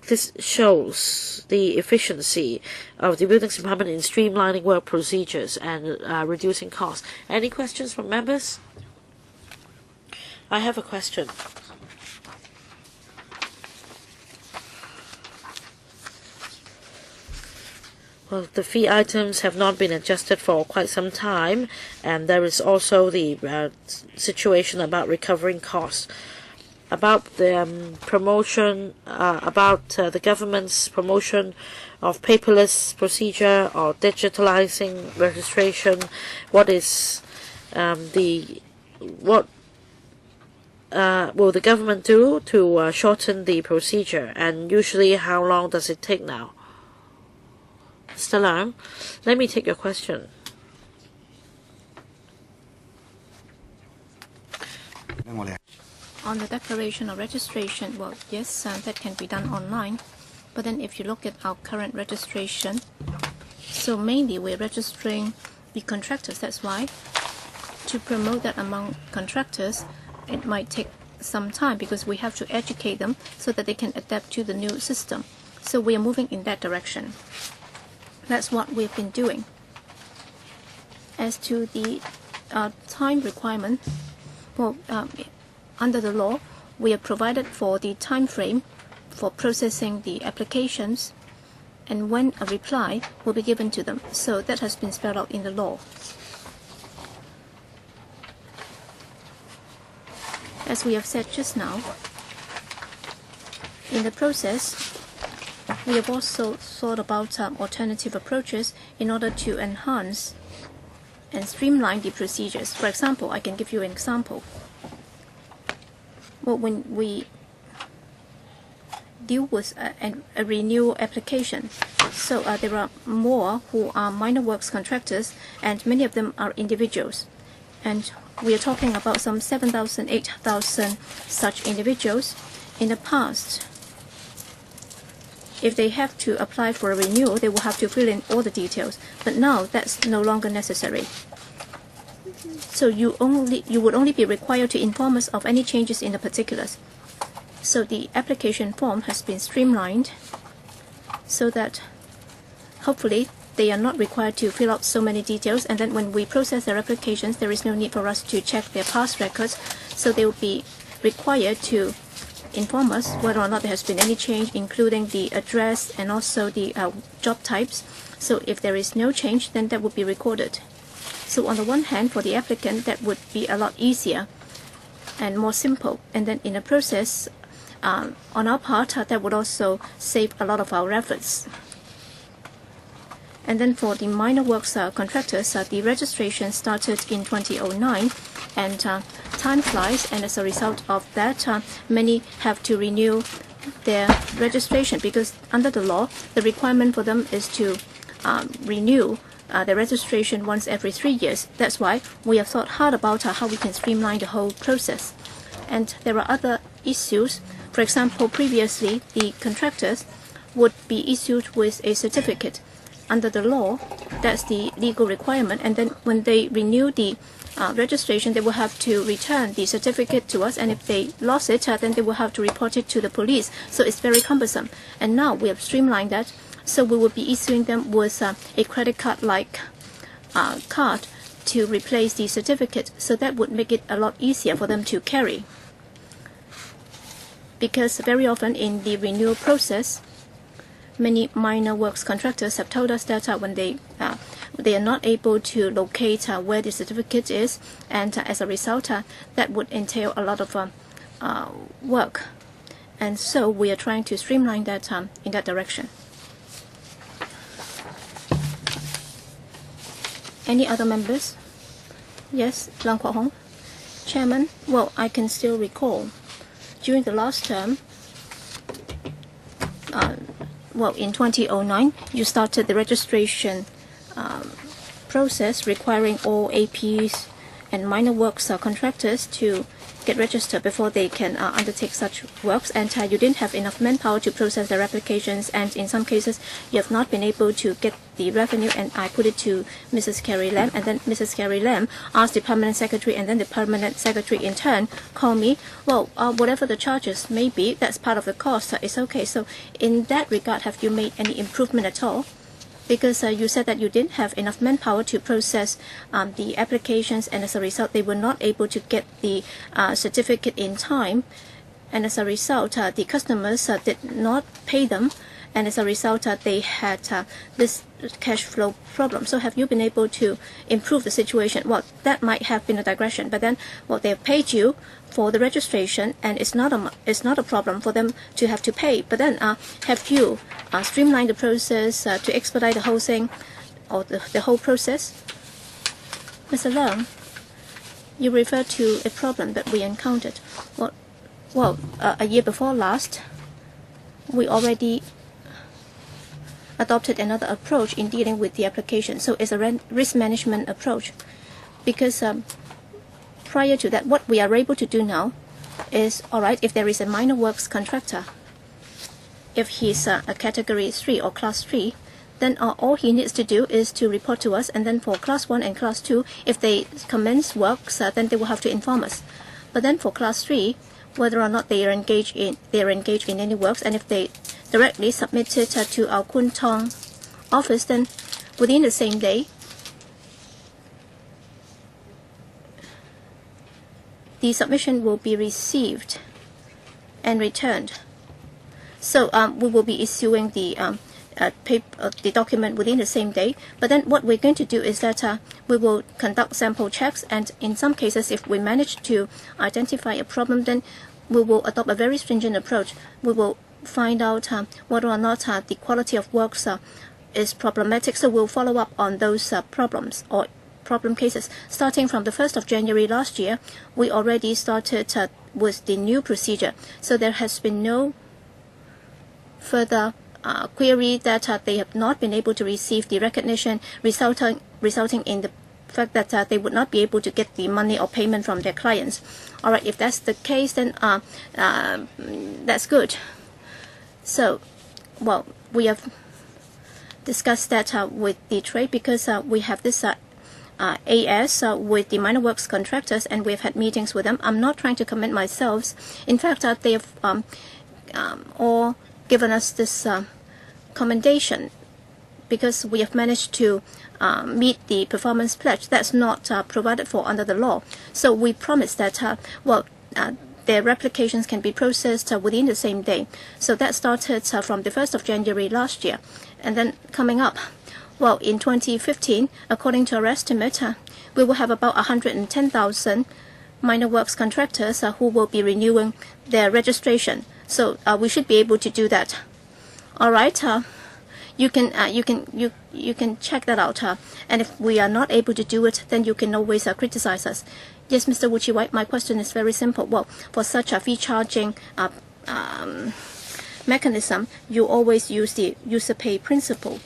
This shows the efficiency of the Buildings Department in streamlining work procedures and reducing costs. Any questions from members? I have a question. Well, the fee items have not been adjusted for quite some time, and there is also the situation about recovering costs. About the promotion, about the government's promotion of paperless procedure or digitalizing registration, what will the government do to shorten the procedure, and usually how long does it take now? Mr. Lam, let me take your question. On the declaration of registration, well, yes, that can be done online. But then if you look at our current registration, so mainly we're registering the contractors. That's why to promote that among contractors, it might take some time because we have to educate them so that they can adapt to the new system. So we are moving in that direction. That's what we've been doing. As to the time requirement, well, under the law, we are provided for the time frame for processing the applications and when a reply will be given to them. So that has been spelled out in the law. As we have said just now, in the process, we have also thought about alternative approaches in order to enhance and streamline the procedures. For example, I can give you an example. Well, when we deal with a renewal application, so there are more who are minor works contractors, and many of them are individuals. And we are talking about some 7,000, 8,000 such individuals. In the past, if they have to apply for a renewal, they will have to fill in all the details. But now that's no longer necessary. So you would only be required to inform us of any changes in the particulars. So the application form has been streamlined so that hopefully they are not required to fill out so many details, and then when we process their applications, there is no need for us to check their past records. So they will be required to inform us whether or not there has been any change, including the address and also the job types. So if there is no change, then that would be recorded. So on the one hand, for the applicant, that would be a lot easier and more simple. And then in the process, on our part, that would also save a lot of our efforts. And then for the minor works contractors, the registration started in 2009, and time flies, and as a result of that, many have to renew their registration, because under the law, the requirement for them is to renew the registration once every 3 years. That's why we have thought hard about how we can streamline the whole process. And there are other issues. For example, previously, the contractors would be issued with a certificate. Under the law, that's the legal requirement, and then when they renew the registration, they will have to return the certificate to us, and if they lost it, then they will have to report it to the police. So it's very cumbersome. And now we have streamlined that, so we will be issuing them with a credit card-like card to replace the certificate. So that would make it a lot easier for them to carry. Because very often in the renewal process, many minor works contractors have told us that when they are not able to locate where the certificate is, and as a result, that would entail a lot of work. And so we are trying to streamline that in that direction. Any other members? Yes, Lang Kwok Hong. Chairman, well, I can still recall during the last term, well, in 2009, you started the registration process requiring all APs and minor works contractors to get registered before they can undertake such works, and you didn't have enough manpower to process their applications, and in some cases you have not been able to get the revenue, and I put it to Mrs. Carrie Lam, and then Mrs. Carrie Lam asked the permanent secretary, and then the permanent secretary in turn called me. Well, whatever the charges may be, that's part of the cost, it's okay. So in that regard, have you made any improvement at all? Because you said that you didn't have enough manpower to process the applications, and as a result, they were not able to get the certificate in time, and as a result, the customers did not pay them, and as a result, they had this cash flow problem. So have you been able to improve the situation? Well, that might have been a digression, but then they have paid you for the registration, and it's not a problem for them to have to pay. But then have you streamlined the process to expedite the whole thing, or the whole process? Mr. Leung, you referred to a problem that we encountered. Well, a year before last, we already adopted another approach in dealing with the application. So it's a risk management approach, because prior to that, what we are able to do now is, all right, if there is a minor works contractor, if he's a category 3 or class 3, then all he needs to do is to report to us, and then for class 1 and class 2, if they commence works, then they will have to inform us. But then for class 3, whether or not they are engaged in any works, and if they directly submit it to our Kwun Tong office, then within the same day, the submission will be received and returned. So we will be issuing the document within the same day. But then what we're going to do is that we will conduct sample checks, and in some cases, if we manage to identify a problem, then we will adopt a very stringent approach. We will find out whether or not the quality of works is problematic. So we'll follow up on those problems or problem cases. Starting from the 1st of January last year, we already started with the new procedure. So there has been no further query that they have not been able to receive the recognition, resulting in the fact that they would not be able to get the money or payment from their clients. All right, if that's the case, then that's good. So well, we have discussed that with the trade, because we have this AS with the minor works contractors, and we've had meetings with them. I'm not trying to commit myself. In fact, they have all given us this commendation, because we have managed to meet the performance pledge that's not provided for under the law. So we promised that their replications can be processed within the same day. So that started from the 1st of January last year. And then coming up, well, in 2015, according to our estimate, we will have about 110,000 minor works contractors who will be renewing their registration. So we should be able to do that. All right. You can check that out. And if we are not able to do it, then you can always criticize us. Yes, Mr. Wuchi-White, my question is very simple. Well, for such a fee charging mechanism, you always use the user pay principle.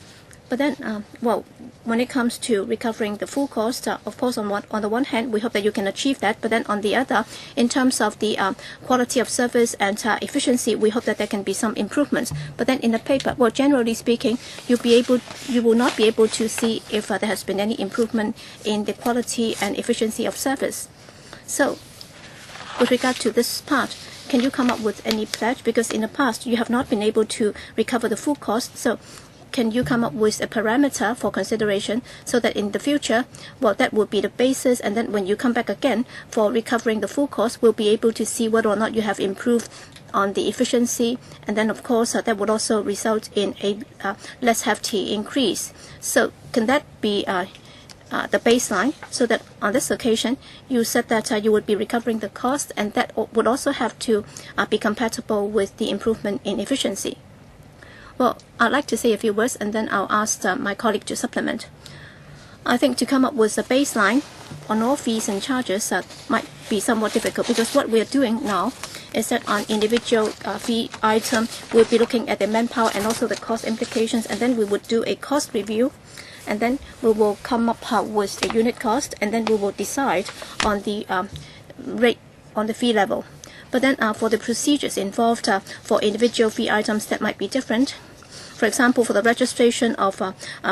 But then, well, when it comes to recovering the full cost, of course, on the one hand, we hope that you can achieve that. But then on the other, in terms of the quality of service and efficiency, we hope that there can be some improvements. But then in the paper, well, generally speaking, you will not be able to see if there has been any improvement in the quality and efficiency of service. So, with regard to this part, can you come up with any pledge? Because in the past, you have not been able to recover the full cost. So, can you come up with a parameter for consideration so that in the future, well, that would be the basis, and then when you come back again for recovering the full cost, we'll be able to see whether or not you have improved on the efficiency, and then of course that would also result in a less hefty increase. So can that be the baseline, so that on this occasion you said that you would be recovering the cost, and that would also have to be compatible with the improvement in efficiency? Well, I'd like to say a few words, and then I'll ask my colleague to supplement. I think to come up with a baseline on all fees and charges might be somewhat difficult, because what we're doing now is that on individual fee item, we'll be looking at the manpower and also the cost implications, and then we would do a cost review, and then we will come up with a unit cost, and then we will decide on the rate on the fee level. But then for the procedures involved for individual fee items, that might be different. For example, for the registration of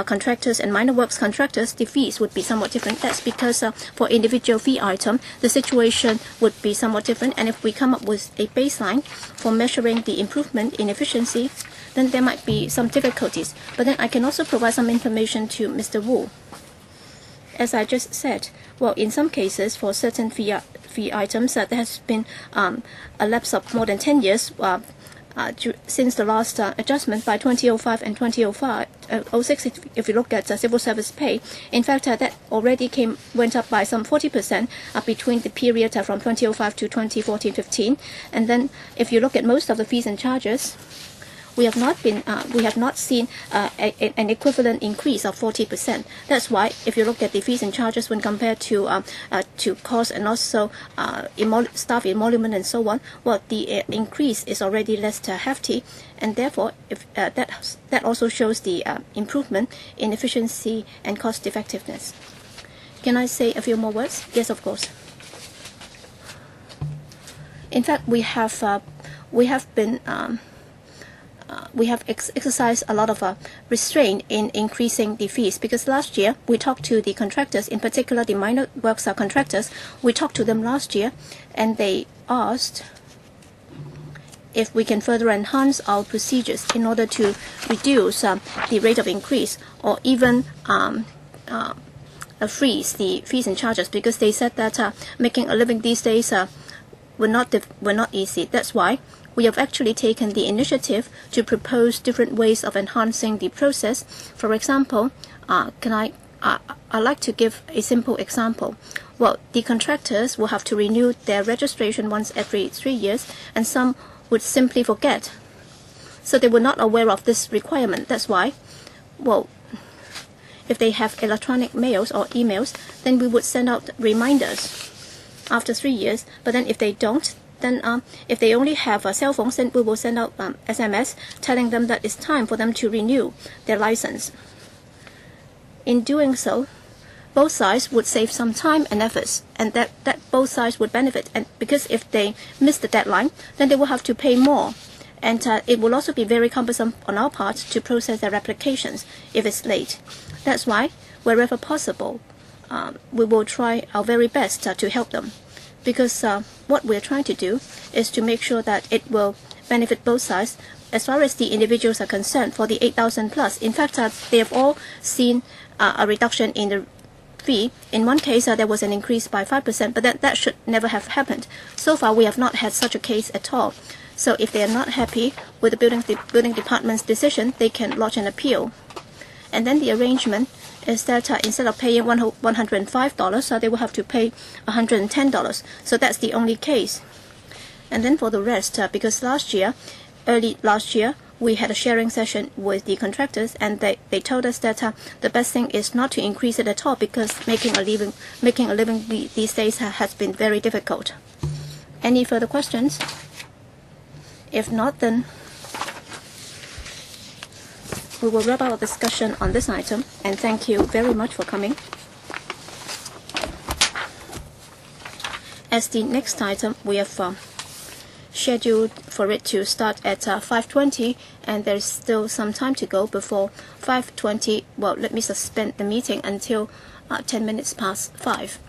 contractors and minor works contractors, the fees would be somewhat different. That's because for individual fee item, the situation would be somewhat different. And if we come up with a baseline for measuring the improvement in efficiency, then there might be some difficulties. But then I can also provide some information to Mr. Wu. As I just said, well, in some cases, for certain fee items, there has been a lapse of more than 10 years since the last adjustment by 2005 and 2006. If you look at civil service pay, in fact, that already went up by some 40% between the period from 2005 to 2014-15. And then, if you look at most of the fees and charges, we have not seen an equivalent increase of 40%. That's why, if you look at the fees and charges when compared to cost and also staff emolument and so on, well, the increase is already less hefty, and therefore, if that also shows the improvement in efficiency and cost effectiveness. Can I say a few more words? Yes, of course. In fact, we have exercised a lot of restraint in increasing the fees, because last year we talked to the contractors, in particular the minor works contractors. We talked to them last year, and they asked if we can further enhance our procedures in order to reduce the rate of increase, or even freeze the fees and charges, because they said that making a living these days were not easy. That's why we have actually taken the initiative to propose different ways of enhancing the process. For example, I'd like to give a simple example. Well, the contractors will have to renew their registration once every 3 years, and some would simply forget. So they were not aware of this requirement. That's why, well, if they have electronic mails or emails, then we would send out reminders after 3 years. But then if they don't, then if they only have cell phones, then we will send out SMS telling them that it's time for them to renew their license. In doing so, both sides would save some time and efforts, and that both sides would benefit. And because if they miss the deadline, then they will have to pay more. And it will also be very cumbersome on our part to process their applications if it's late. That's why, wherever possible, we will try our very best to help them. Because what we're trying to do is to make sure that it will benefit both sides. As far as the individuals are concerned, for the 8,000 plus, in fact, they have all seen a reduction in the fee. In one case, there was an increase by 5%, but that should never have happened. So far, we have not had such a case at all. So if they are not happy with the building department's decision, they can lodge an appeal. And then the arrangement is that instead of paying $105, they will have to pay $110. So that's the only case. And then for the rest, because early last year, we had a sharing session with the contractors, and they told us that the best thing is not to increase it at all, because making a living these days has been very difficult. Any further questions? If not, then we will wrap our discussion on this item, and thank you very much for coming. As the next item, we have scheduled for it to start at 5:20, and there's still some time to go before 5:20. Well, let me suspend the meeting until 10 minutes past 5.